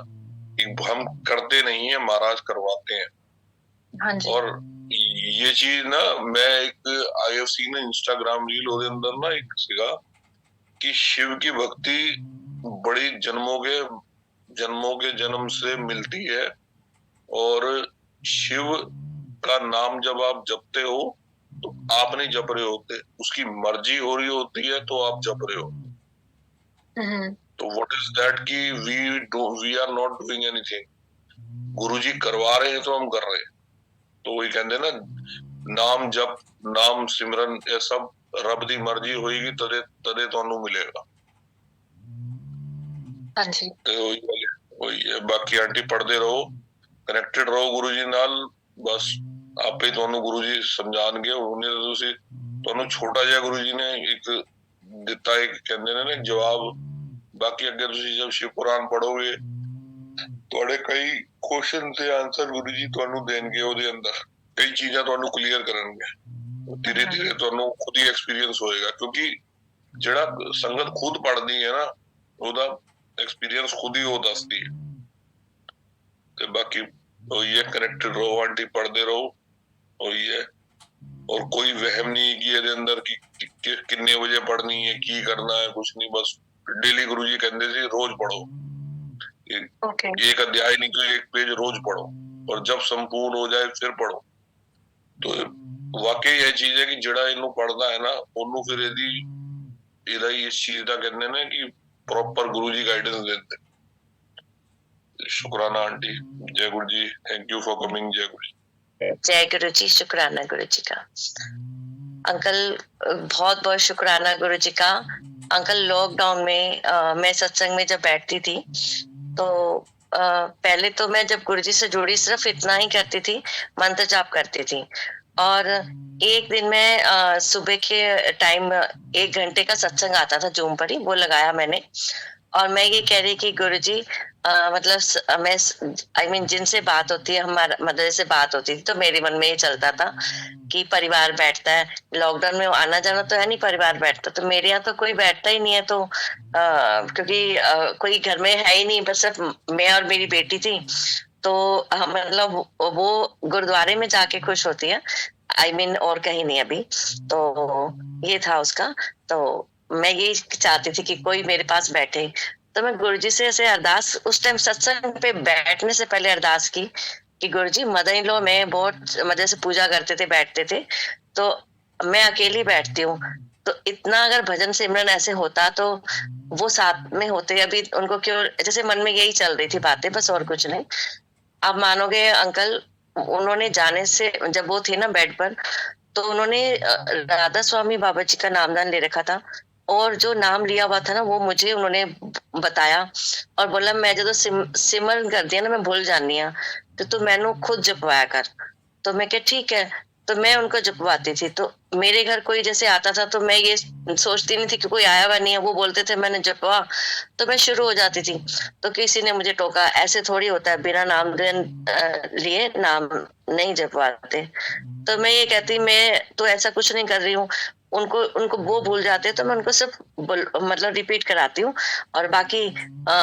कि हम करते नहीं है, महाराज करवाते हैं। हाँ जी। और ये चीज ना मैं एक IFC ने इंस्टाग्राम रील ਉਹਦੇ ਅੰਦਰ ਨਾ ਇੱਕ ਸੀਗਾ कि शिव की भक्ति बड़ी जन्मों के जन्म से मिलती है और शिव का नाम जब आप जपते हो तो आप नहीं जप रहे होते, उसकी मर्जी हो रही होती है तो आप जप रहे हो। तो व्हाट इज दैट कि we are not doing anything, Guruji करवा रहे हैं तो हम कर रहे हैं। तो वही कहते ना, नाम जप नाम सिमरन ये सब रब दी मर्जी होएगी तदे ਤੁਹਾਨੂੰ मिलेगा। हाँ जी। तो वही है। बाकी आंटी पढ़ते रहो, कनेक्टेड रहो गुरु जी नाल, बस आपे ਤੁਹਾਨੂੰ ਗੁਰੂ ਜੀ ਸਮਝਾਣਗੇ। ਉਹਨੇ ਤੁਸੀਂ ਤੁਹਾਨੂੰ ਛੋਟਾ ਜਿਹਾ ਗੁਰੂ ਜੀ ਨੇ ਇੱਕ ਦਿੱਤਾ, ਇੱਕ ਕਹਿੰਦੇ ਨੇ ਨਾ ਜਵਾਬ। ਬਾਕੀ ਅੱਗੇ ਤੁਸੀਂ ਜਦ ਸ਼ਿਵ ਪੁਰਾਣ ਪੜੋਗੇ ਤੁਹਾਡੇ ਕਈ ਕੁਐਸਚਨ ਤੇ ਆਨਸਰ ਗੁਰੂ ਜੀ ਤੁਹਾਨੂੰ ਦੇਣਗੇ। ਉਹਦੇ ਅੰਦਰ ਕਈ ਚੀਜ਼ਾਂ ਤੁਹਾਨੂੰ ਕਲੀਅਰ ਕਰਨਗੇ। ਧੀਰੇ ਧੀਰੇ ਤੁਹਾਨੂੰ ਖੁਦ ਹੀ ਐਕਸਪੀਰੀਅੰਸ ਹੋਏਗਾ, ਕਿਉਂਕਿ ਜਿਹੜਾ ਸੰਗਤ ਖੁਦ ਪੜਦੀ ਹੈ ਨਾ ਉਹਦਾ एक्सपीरियंस खुद ही वो दसती है। तो बाकी ये कनेक्टेड रहो आंटी, पढ़ते रहो। और ये और कोई वहम नहीं कि ये अंदर की कितने बजे पढ़नी है, की करना है, कुछ नहीं। बस डेली गुरुजी कहते थे रोज पढ़ो, एक अध्याय नहीं तो एक पेज रोज पढ़ो, और जब संपूर्ण हो जाए फिर पढ़ो। तो वाकई ये चीज है कि जड़ा इनू पढ़दा है ना ओनू फिर इस चीज का कहते ना कि प्रॉपर गुरु जी गाइडेंस देते। शुक्राना आंटी। जय गुरु जी, थैंक यू फॉर कमिंग। जय गुरु जी। जय गुरु जी। शुक्राना गुरु जी का। अंकल बहुत बहुत शुक्राना गुरु जी का। अंकल लॉकडाउन में मैं सत्संग में जब बैठती थी तो पहले तो मैं जब गुरु जी से जुड़ी सिर्फ इतना ही करती थी, मंत्र जाप करती थी। और एक दिन मैं सुबह के टाइम 1 घंटे का सत्संग आता था जूम पर ही, वो लगाया मैंने। और मैं ये कह रही कि गुरुजी मतलब मैं जिनसे बात होती है, हमारा मदर से बात होती थी, तो मेरे मन में ये चलता था कि परिवार बैठता है। लॉकडाउन में आना जाना तो है नहीं, परिवार बैठता, तो मेरे यहाँ तो कोई बैठता ही नहीं है। तो क्योंकि कोई घर में है ही नहीं, बस सिर्फ मैं और मेरी बेटी थी। तो मतलब वो गुरुद्वारे में जाके खुश होती है, और कहीं नहीं अभी। तो ये था उसका। तो मैं ये चाहती थी कि कोई मेरे पास बैठे। तो मैं गुरुजी से ऐसे अरदास, उस टाइम सत्संग पे बैठने से पहले अरदास की कि गुरुजी मदर इन लॉ में बहुत मजे से पूजा करते थे, बैठते थे, तो मैं अकेली बैठती हूँ। तो इतना अगर भजन सिमरन ऐसे होता तो वो साथ में होते। अभी उनको क्यों, जैसे मन में यही चल रही थी बातें, बस और कुछ नहीं। आप मानोगे अंकल, उन्होंने जाने से जब वो थे ना बेड पर, तो उन्होंने राधा स्वामी बाबा जी का नामदान ले रखा था। और जो नाम लिया हुआ था ना वो मुझे उन्होंने बताया और बोला मैं जो सिमरन कर दिया ना मैं भूल जानी है, तो तू मैनू खुद जपवाया कर। तो मैं क्या ठीक है। तो मैं उनको जपवाती थी। तो मेरे घर कोई जैसे आता था तो मैं ये सोचती नहीं थी कि कोई आया हुआ नहीं है, वो बोलते थे मैंने जपवा, तो मैं शुरू हो जाती थी। तो किसी ने मुझे टोका, ऐसे थोड़ी होता है, बिना नाम लिए नाम नहीं जपवाते। तो मैं ये कहती मैं तो ऐसा कुछ नहीं कर रही हूँ। उनको वो भूल जाते हैं तो मैं उनको सिर्फ मतलब रिपीट कराती हूँ। और बाकी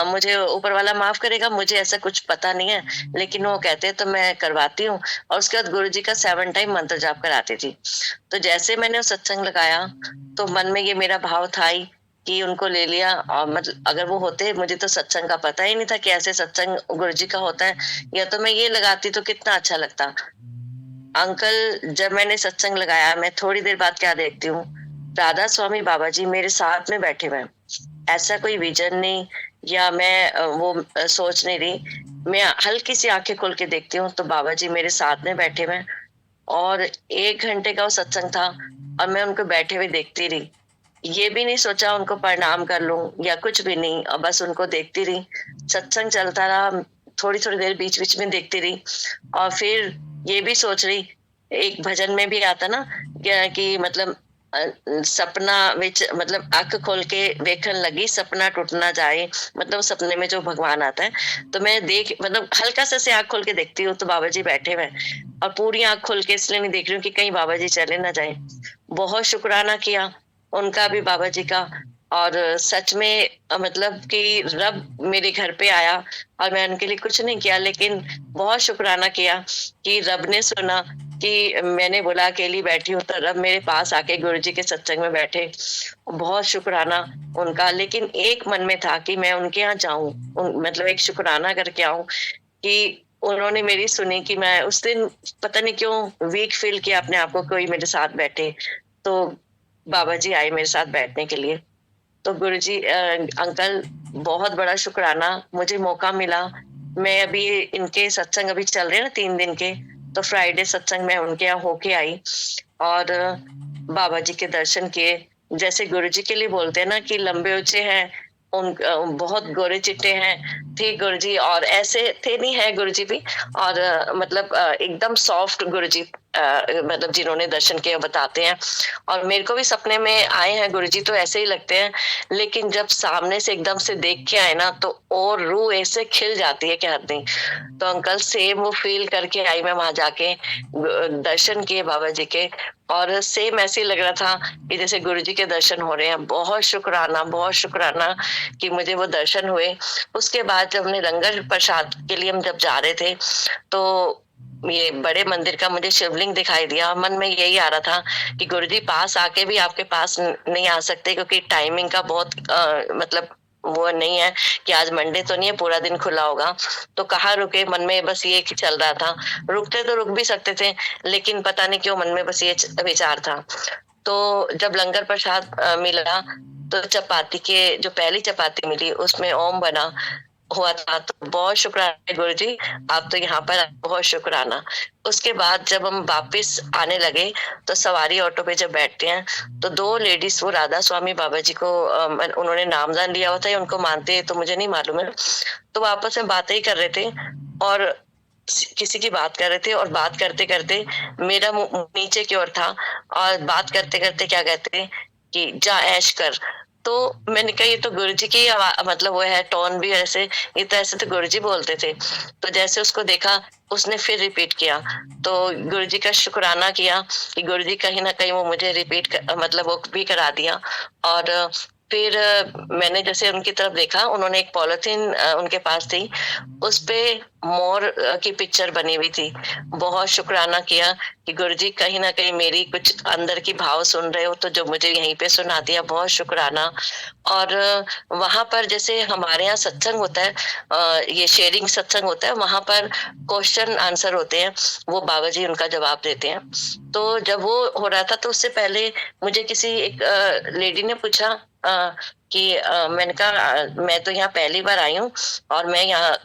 मुझे ऊपर वाला माफ करेगा, मुझे ऐसा कुछ पता नहीं है, लेकिन वो कहते हैं तो मैं करवाती हूँ। और उसके बाद गुरुजी का 7 टाइम मंत्र जाप कराती थी। तो जैसे मैंने सत्संग लगाया तो मन में ये मेरा भाव था ही कि उनको ले लिया। और मतलब अगर वो होते, मुझे तो सत्संग का पता ही नहीं था कि ऐसे सत्संग गुरुजी का होता है, या तो मैं ये लगाती तो कितना अच्छा लगता। अंकल जब मैंने सत्संग लगाया, मैं थोड़ी देर बाद क्या देखती हूँ, राधा स्वामी बाबा जी मेरे साथ में बैठे हुए। ऐसा कोई विजन नहीं या मैं वो सोच नहीं रही, मैं हल्की सी आंखें खोल के देखती हूँ तो बाबा जी मेरे साथ में बैठे हुए। और 1 घंटे का वो सत्संग था और मैं उनको बैठे हुए देखती रही। ये भी नहीं सोचा उनको प्रणाम कर लूं या कुछ भी नहीं, और बस उनको देखती रही। सत्संग चलता रहा, थोड़ी थोड़ी देर बीच बीच में देखती रही, और फिर ये भी सोच रही, एक भजन में भी आता ना कि मतलब सपना विच मतलब अख खोल के देखने लगी, सपना टूट ना जाए, मतलब सपने में जो भगवान आता है, तो मैं मतलब हल्का सा से आंख खोल के देखती हूँ तो बाबा जी बैठे हुए हैं, और पूरी आंख खोल के इसलिए नहीं देख रही हूँ कि कहीं बाबा जी चले ना जाए। बहुत शुक्राना किया उनका भी, बाबा जी का। और सच में मतलब कि रब मेरे घर पे आया, और मैं उनके लिए कुछ नहीं किया, लेकिन बहुत शुक्राना किया कि रब ने सुना कि मैंने बोला अकेली बैठी हूँ, तो रब मेरे पास आके गुरुजी के सत्संग में बैठे। बहुत शुक्राना उनका। लेकिन एक मन में था कि मैं उनके यहाँ जाऊं, मतलब एक शुक्राना करके आऊं कि उन्होंने मेरी सुनी। कि मैं उस दिन पता नहीं क्यों वीक फील किया अपने आप को, कोई मेरे साथ बैठे, तो बाबा जी आए मेरे साथ बैठने के लिए। तो गुरुजी अंकल बहुत बड़ा शुक्राना, मुझे मौका मिला। मैं अभी इनके सत्संग अभी चल रहे हैं ना 3 दिन के, तो फ्राइडे सत्संग में उनके यहाँ होके आई, और बाबा जी के दर्शन किए। जैसे गुरुजी के लिए बोलते हैं ना कि लंबे ऊंचे हैं, उन बहुत गोरे चिट्टे हैं, थे गुरुजी, और ऐसे थे नहीं है गुरुजी भी, और मतलब एकदम सॉफ्ट गुरुजी, मतलब जिन्होंने दर्शन किए बताते हैं। और मेरे को भी सपने में आए हैं गुरुजी, तो ऐसे ही लगते हैं, लेकिन जब सामने से एकदम से देख के आए ना, तो और रूह ऐसे खिल जाती है क्या नहीं। तो अंकल सेम वो फील करके आई मैं वहां जाके, दर्शन किए बाबा जी के, और सेम ऐसे ही लग रहा था कि जैसे गुरुजी के दर्शन हो रहे हैं। बहुत शुक्राना कि मुझे वो दर्शन हुए। उसके बाद जब हमने लंगर प्रसाद के लिए हम जब जा रहे थे, तो ये बड़े मंदिर का मुझे शिवलिंग दिखाई दिया। मन में यही आ रहा था कि गुरुजी पास आके भी आपके पास नहीं आ सकते, क्योंकि टाइमिंग का बहुत मतलब वो नहीं है कि आज मंडे तो नहीं है पूरा दिन खुला होगा, तो कहाँ रुके। मन में बस ये चल रहा था, रुकते तो रुक भी सकते थे, लेकिन पता नहीं क्यों मन में बस ये विचार था। तो जब लंगर प्रसाद मिला, तो चपाती के जो पहली चपाती मिली उसमें ओम बना हुआ था। तो बहुत शुक्राना गुरुजी, आप तो यहाँ पर बहुत शुक्राना। उसके बाद जब हम वापस आने लगे, तो सवारी ऑटो पे जब बैठते हैं, तो 2 लेडीज, वो राधा स्वामी बाबा जी को उन्होंने नामदान लिया हुआ था, या उनको मानते तो मुझे नहीं मालूम है। तो वो आपस में बातें ही कर रहे थे, और किसी की बात कर रहे थे, और बात करते करते मेरा मुंह नीचे की ओर था, और बात करते करते क्या कहते कि जा ऐश कर। तो मैंने कहा ये तो गुरुजी की मतलब वो है, टोन भी ऐसे, ये तो ऐसे तो गुरुजी बोलते थे। तो जैसे उसको देखा, उसने फिर रिपीट किया, तो गुरुजी का शुक्राना किया कि गुरुजी कहीं ना कहीं वो मुझे रिपीट मतलब वो भी करा दिया। और फिर मैंने जैसे उनकी तरफ देखा, उन्होंने एक पॉलिथीन उनके पास थी, उस पे मोर की पिक्चर बनी हुई थी। बहुत शुक्राना किया कि गुरुजी कहीं ना कहीं मेरी कुछ अंदर की भाव सुन रहे हो, तो जो मुझे यहीं पे सुना दिया, बहुत शुक्राना। और वहां पर जैसे हमारे यहाँ सत्संग होता है, ये शेयरिंग सत्संग होता है, वहां पर क्वेश्चन आंसर होते हैं, वो बाबा जी उनका जवाब देते हैं। तो जब वो हो रहा था, तो उससे पहले मुझे किसी एक लेडी ने पूछा कि मैंने कहा मैं तो यहाँ पहली बार आई हूँ, और मैं यहाँ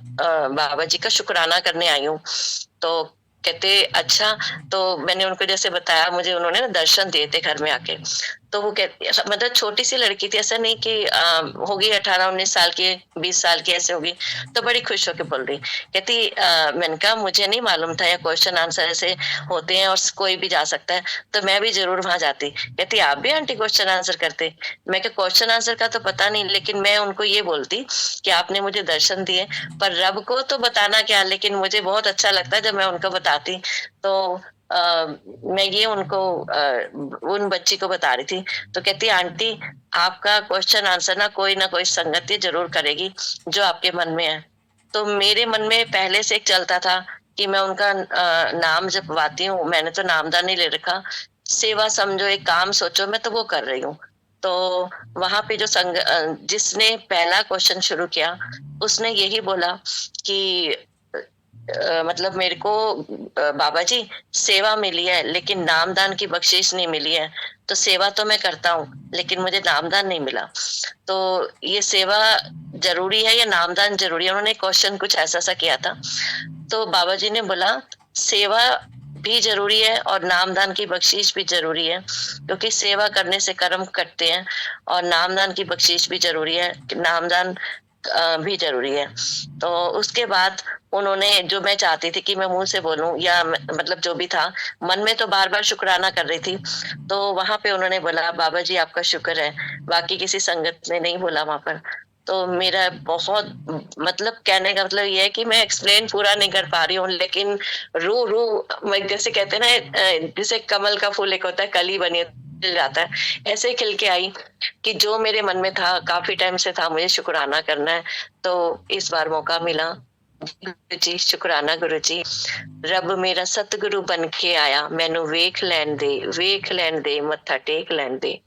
बाबा जी का शुक्राना करने आई हूँ। तो कहते अच्छा। तो मैंने उनको जैसे बताया, मुझे उन्होंने ना दर्शन दिए थे घर में आके। तो वो कहती, मतलब छोटी सी लड़की थी, ऐसा नहीं कि होगी 18-19 साल की, 20 साल की ऐसे होगी। तो बड़ी खुश होकर बोल रही, कहती मैंने कहा मुझे नहीं मालूम था ये क्वेश्चन आंसर ऐसे होते हैं और कोई भी जा सकता है, तो मैं भी जरूर वहां जाती। कहती आप भी आंटी क्वेश्चन आंसर करते? मैं क्या क्वेश्चन आंसर का तो पता नहीं, लेकिन मैं उनको ये बोलती कि आपने मुझे दर्शन दिए, पर रब को तो बताना क्या, लेकिन मुझे बहुत अच्छा लगता जब मैं उनको बताती। तो मैं ये उनको उन बच्ची को बता रही थी। तो कहती आंटी आपका क्वेश्चन आंसर ना कोई संगति जरूर करेगी जो आपके मन में है। तो मेरे मन में पहले से एक चलता था कि मैं उनका नाम जपवाती हूँ, मैंने तो नामदान नहीं ले रखा, सेवा समझो, एक काम सोचो, मैं तो वो कर रही हूँ। तो वहां पे जो जिसने पहला क्वेश्चन शुरू किया, उसने यही बोला कि मतलब मेरे को बाबा जी सेवा मिली है, लेकिन नामदान की बख्शीश नहीं मिली है। तो सेवा तो मैं करता हूँ, लेकिन मुझे नामदान नहीं मिला। तो ये सेवा जरूरी है या नामदान जरूरी है? उन्होंने क्वेश्चन कुछ ऐसा सा किया था। तो बाबा जी ने बोला सेवा भी जरूरी है और नामदान की बख्शीश भी जरूरी है, क्योंकि सेवा करने से कर्म कटते हैं, और नामदान की बख्शीश भी जरूरी है। नामदान भी जरूरी है। तो उसके बाद उन्होंने, जो मैं चाहती थी कि मैं मुंह से बोलूं या मतलब जो भी था, मन में तो बार बार शुक्राना कर रही थी। तो वहां पे उन्होंने बोला, बाबा जी आपका शुक्र है, बाकी किसी संगत ने नहीं बोला वहां पर। तो मेरा बहुत, मतलब कहने का मतलब ये है कि मैं एक्सप्लेन पूरा नहीं कर पा रही हूँ, लेकिन रू रू, जैसे कहते हैं ना, जैसे कमल का फूल एक होता है, कली बनी खिल जाता है, ऐसे ही खिल के आई कि जो मेरे मन में था, काफी टाइम से था, मुझे शुक्राना करना है। तो इस बार मौका मिला। गुरु जी शुक्राना गुरु जी, रब मेरा सतगुरु बन के आया, मैनू वेख लैन दे मत्था टेक लैन दे।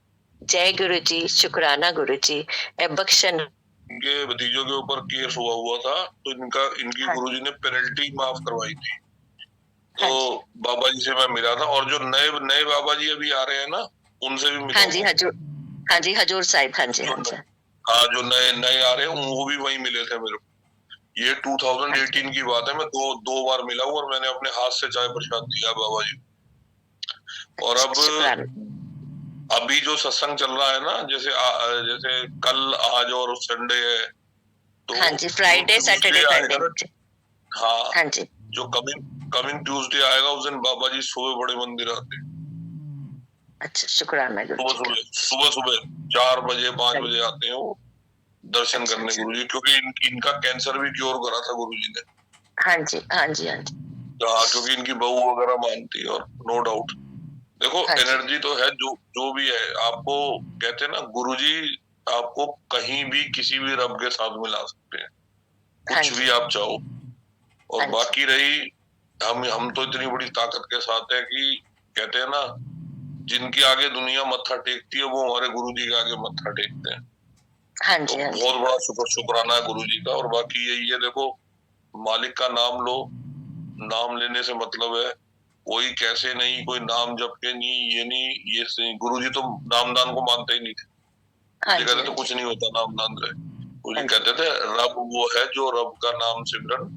जय गुरु जी, शुक्राना गुरु जी, ए बख्शन। इनके भतीजों के ऊपर केस हुआ था, तो इनकी हाँ। गुरुजी ने पेनल्टी माफ करवाई थी। तो हाँ बाबा जी से मैं मिला था, और जो नए नए बाबा जी अभी आ रहे हैं ना, उनसे भी मिला जी, हूँ। हजूर, हाँ जी, हजूर साहिब, हाँ जी, हाँ जी। हाँ, जो नए नए आ रहे हैं वो भी वहीं मिले थे मेरे को। ये 2018 की बात है, मैं दो बार मिला हूँ, और मैंने अपने हाथ से चाय प्रसाद दिया बाबा जी। और अब अभी जो सत्संग चल रहा है ना, जैसे कल, आज और संडे है, तो हाँ जी, फ्राइडे सैटरडे संडे। हाँ हाँ जी, जो कमिंग ट्यूसडे आएगा, उस दिन बाबा जी सुबह बड़े मंदिर आते हैं। अच्छा, शुक्राना गुरु जी का। सुबह 4 बजे 5 बजे आते हैं वो दर्शन करने गुरु जी, क्योंकि इनका कैंसर भी क्योर करा था गुरु जी ने। हाँ जी, हाँ जी, हाँ जी। हाँ, क्योंकि इनकी बहू वगैरह मानती है, और नो डाउट देखो, हाँ जी। एनर्जी तो है, जो भी है, आपको कहते हैं ना, गुरुजी आपको कहीं भी किसी भी रब के साथ मिला सकते हैं, हाँ कुछ जी। भी आप चाहो। और हाँ जी। बाकी रही, हम तो इतनी बड़ी ताकत के साथ है कि कहते हैं ना, जिनके आगे दुनिया मत्था टेकती है, वो हमारे गुरुजी के आगे मत्था टेकते हैं। हाँ तो जी, हाँ जी। बहुत बड़ा शुक्राना है गुरुजी का। और बाकी यही है, देखो, मालिक का नाम लो, नाम लेने से मतलब है, कोई कैसे नहीं, कोई नाम जप के नहीं, ये नहीं, ये नहीं। गुरुजी तो नामदान को मानते ही नहीं थे। हाँ ये जी, कहते थे कुछ नहीं होता नामदान से। गुरुजी कहते थे, रब वो है जो रब का नाम सिमरन,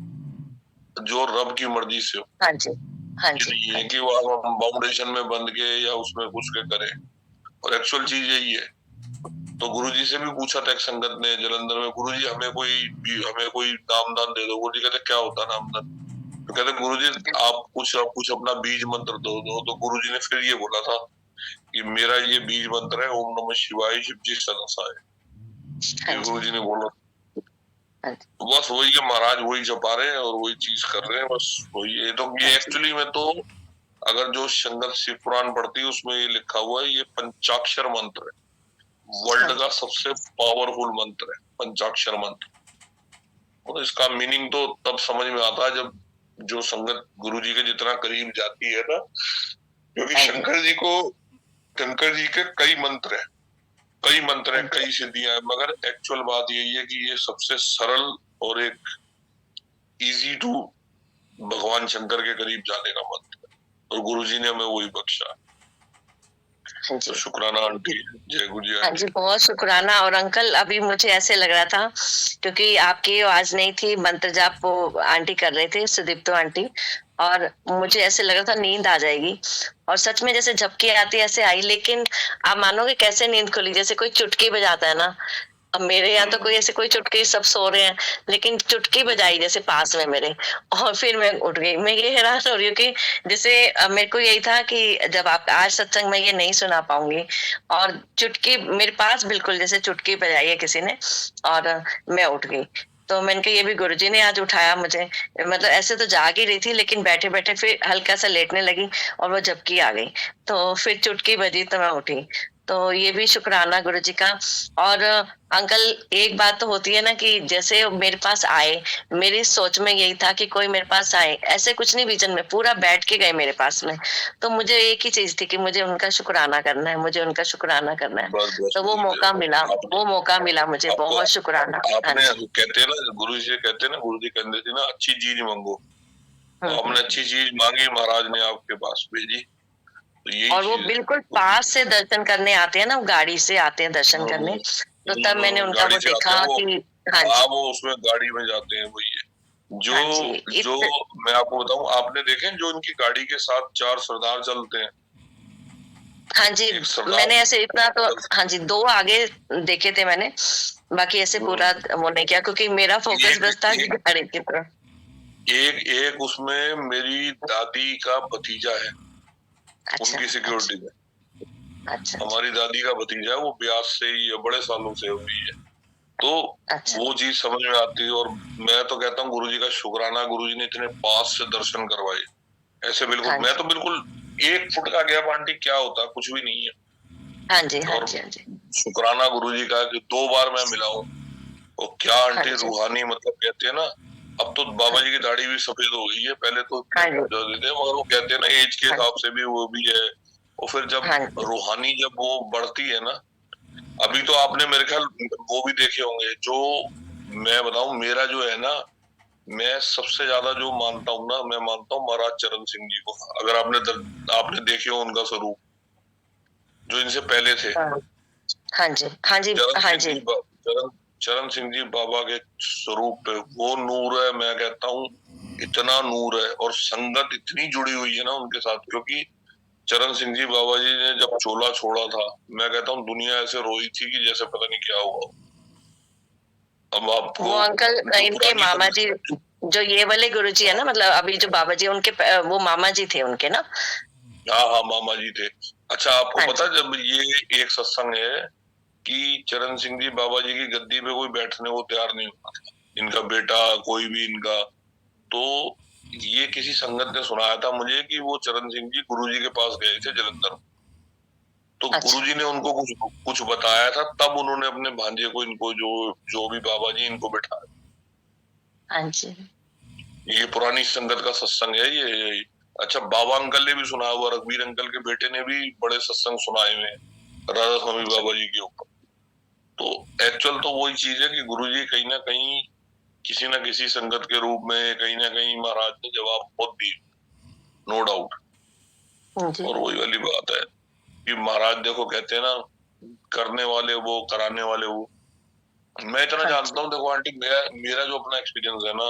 जो रब की मर्जी से हो। हाँ जी, हाँ ये जी। नहीं है कि वो हम फाउंडेशन में बंद के या उसमें कुछ के करें। और एक्चुअल चीज यही है। तो गुरुजी से भी पूछा था एक संगत ने जलंधर में, गुरुजी हमें कोई नामदान दे दो। गुरुजी कहते क्या होता नामदान? तो कहते गुरुजी आप कुछ अपना बीज मंत्र दो। तो गुरुजी ने फिर ये बोला था कि मेरा ये बीज मंत्र है, ओम नमः शिवाय शिव जी सदसाय। गुरुजी ने बोला। तो बस वही है, महाराज वही जपा रहे हैं और वही चीज कर रहे हैं, बस वही है। तो ये एक्चुअली में तो, अगर जो संगत शिव पुराण पढ़ती है उसमें ये लिखा हुआ है, ये पंचाक्षर मंत्र है, वर्ल्ड का सबसे पावरफुल मंत्र है पंचाक्षर मंत्र। और इसका मीनिंग तो तब समझ में आता है जब जो संगत गुरुजी के जितना करीब जाती है ना, क्योंकि शंकर जी के कई मंत्र हैं, कई सिद्धियां हैं, मगर एक्चुअल बात यही है कि ये सबसे सरल और एक इजी टू भगवान शंकर के करीब जाने का मंत्र है, और गुरुजी ने हमें वही बख्शा। तो शुक्राना आंटी, जय गुरु जी। हाँ जी, बहुत शुक्राना। और अंकल, अभी मुझे ऐसे लग रहा था, क्योंकि आपकी आवाज नहीं थी, मंत्र जाप वो आंटी कर रहे थे, सुदीप्तो आंटी, और मुझे ऐसे लग रहा था नींद आ जाएगी, और सच में जैसे झपकी आती ऐसे आई। लेकिन आप मानोगे कैसे नींद खुली, जैसे कोई चुटकी बजाता है ना। अब मेरे यहाँ तो कोई ऐसे कोई चुटकी, सब सो रहे हैं, लेकिन चुटकी बजाई जैसे पास में मेरे, और फिर मैं उठ गई। मैं ये हैरान हो रही हूँ कि जैसे मेरे को यही था कि जब आप आज सत्संग में ये नहीं सुना पाऊंगी, और चुटकी मेरे पास बिल्कुल जैसे चुटकी बजाई है किसी ने, और मैं उठ गई। तो मैंने कहा ये भी गुरुजी ने आज उठाया मुझे, मतलब ऐसे तो जाग ही रही थी, लेकिन बैठे बैठे फिर हल्का सा लेटने लगी और वो झपकी आ गई, तो फिर चुटकी बजी तो मैं उठी। तो ये भी शुक्राना गुरुजी का। और अंकल, एक बात तो होती है ना कि जैसे मेरे पास आए, मेरी सोच में यही था कि कोई मेरे पास आए, ऐसे कुछ नहीं, विजन में पूरा बैठ के गए मेरे पास में। तो मुझे एक ही चीज थी कि मुझे उनका शुक्राना करना है, मुझे उनका शुक्राना करना है। तो वो मौका मिला मुझे, बहुत शुक्राना। आपने कहते हैं ना, गुरु जी कहते हैं ना, गुरु जी कहते थे ना, अच्छी चीज मांगो। तो हमने अच्छी चीज मांगी, महाराज ने आपके पास भेजी। तो और वो बिल्कुल पास से दर्शन करने आते हैं ना, वो गाड़ी से आते हैं दर्शन करने। तो तब मैंने उनका वो देखा कि हाँ, वो उसमें गाड़ी में जाते हैं, वही है जो मैं आपको बताऊं, आपने देखे जो इनकी गाड़ी के साथ 4 सरदार चलते हैं। हाँ जी, मैंने ऐसे इतना तो, हाँ जी, 2 आगे देखे थे मैंने, बाकी ऐसे वो पूरा वो नहीं किया, क्योंकि मेरा फोकस बस था कि एक गाड़ी की तरफ। एक उसमें मेरी दादी का भतीजा है, अच्छा उनकी सिक्योरिटी में। अच्छा हमारी दादी का भतीजा है, वो ब्यास से ही है, बड़े सालों से हुई है, तो अच्छा वो चीज समझ में आती है। और मैं तो कहता हूँ गुरुजी का शुक्राना, गुरुजी ने इतने पास से दर्शन करवाए। ऐसे बिल्कुल हाँ मैं जी तो बिल्कुल 1 फुट का गैप, आंटी क्या होता, कुछ भी नहीं है। हाँ जी हाँ और जी हाँ जी शुक्राना गुरुजी का कि 2 बार मैं मिला हूँ। और क्या हाँ आंटी जी रूहानी, मतलब कहते हैं ना, अब तो बाबा जी की दाढ़ी भी सफेद हो गई है, पहले तो हाँ जी थे, मगर वो कहते हैं ना एज के हाँ हिसाब से भी वो भी है। और फिर जब हाँ जी रूहानी जब वो बढ़ती है ना, अभी तो आपने मेरे ख्याल वो भी देखे होंगे, जो मैं बताऊं मेरा जो है ना, मैं सबसे ज्यादा जो मानता हूँ ना, मैं मानता हूँ महाराज चरण सिंह जी को। अगर आपने देखे हो उनका स्वरूप जो इनसे पहले थे, हाँ हाँ जी हाँ जी चरण हाँ सिंह जी जी चरण सिंह जी बाबा के स्वरूप पे वो नूर है, मैं कहता हूँ इतना नूर है। और संगत इतनी जुड़ी हुई है ना उनके साथ, क्योंकि चरण सिंह जी बाबा जी ने जब चोला छोड़ा था, मैं कहता हूँ दुनिया ऐसे रोई थी कि जैसे पता नहीं क्या हुआ। अब आपको वो अंकल जो इनके पुरानी मामा जी, संगत, जो ये वाले गुरुजी है ना, मतलब अभी जो बाबा जी उनके वो मामा जी थे उनके ना। हाँ हाँ मामा जी थे। अच्छा आपको हाँ पता जी है, जब ये एक सत्संग है कि चरण सिंह जी बाबा जी की गद्दी पे कोई बैठने को तैयार नहीं हुआ था, इनका बेटा कोई भी इनका, तो ये किसी संगत ने सुनाया था मुझे कि वो चरण सिंह जी गुरु जी के पास गए थे जलंधर, तो अच्छा गुरुजी ने उनको कुछ कुछ बताया था, तब उन्होंने अपने भांजे को, इनको जो जो भी बाबा जी इनको बैठाया। हाँ जी ये पुरानी संगत का सत्संग है ये। अच्छा बाबा अंकल ने भी सुनाया हुआ, रघुवीर अंकल के बेटे ने भी बड़े सत्संग सुनाए हुए हैं राधा स्वामी बाबा जी के ऊपर। तो एक्चुअल तो वही चीज है कि गुरुजी कहीं ना कहीं किसी न किसी संगत के रूप में कहीं ना कहीं महाराज ने जवाब बहुत दिए, नो डाउट। जी और वही वाली बात है कि महाराज देखो कहते हैं ना, करने वाले वो कराने वाले वो। मैं इतना हाँ जानता हूँ, देखो आंटी, मेरा जो अपना एक्सपीरियंस है ना,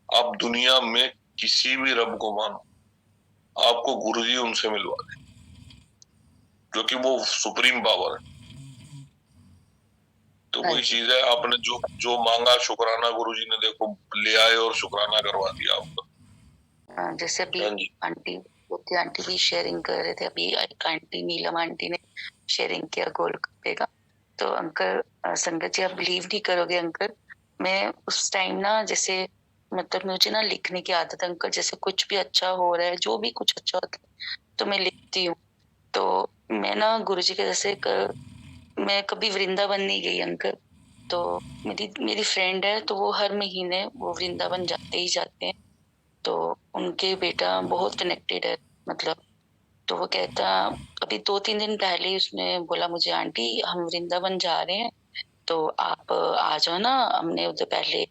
आप दुनिया में किसी भी रब को मानो, आपको गुरुजी उनसे मिलवा दे, क्योंकि वो सुप्रीम पावर है। तो हाँ वही जी चीज है, आपने जो जो मांगा शुक्राना गुरुजी ने देखो ले आए और शुक्राना करवा दिया आपका। जैसे अभी हाँ जी आंटी ज्योति आंटी भी शेयरिंग कर रहे थे, अभी एक आंटी नीलम आंटी ने शेयरिंग किया गोलगप्पे का। तो अंकल संगत जी आप बिलीव नहीं करोगे अंकल, मैं उस टाइम ना जैसे मतलब मुझे ना लिखने की आदत है अंकल, जैसे कुछ भी अच्छा हो रहा है, जो भी कुछ अच्छा होता है तो मैं लिखती हूँ। तो मैं ना गुरुजी के जैसे मैं कभी वृंदावन नहीं गई अंकल। तो मेरी मेरी फ्रेंड है, तो वो हर महीने वो वृंदावन जाते ही जाते हैं। तो उनके बेटा बहुत कनेक्टेड है मतलब। तो वो कहता, अभी 2-3 दिन पहले ही उसने बोला मुझे, आंटी हम वृंदावन जा रहे हैं, तो आप आ जाओ ना, हमने उधर पहले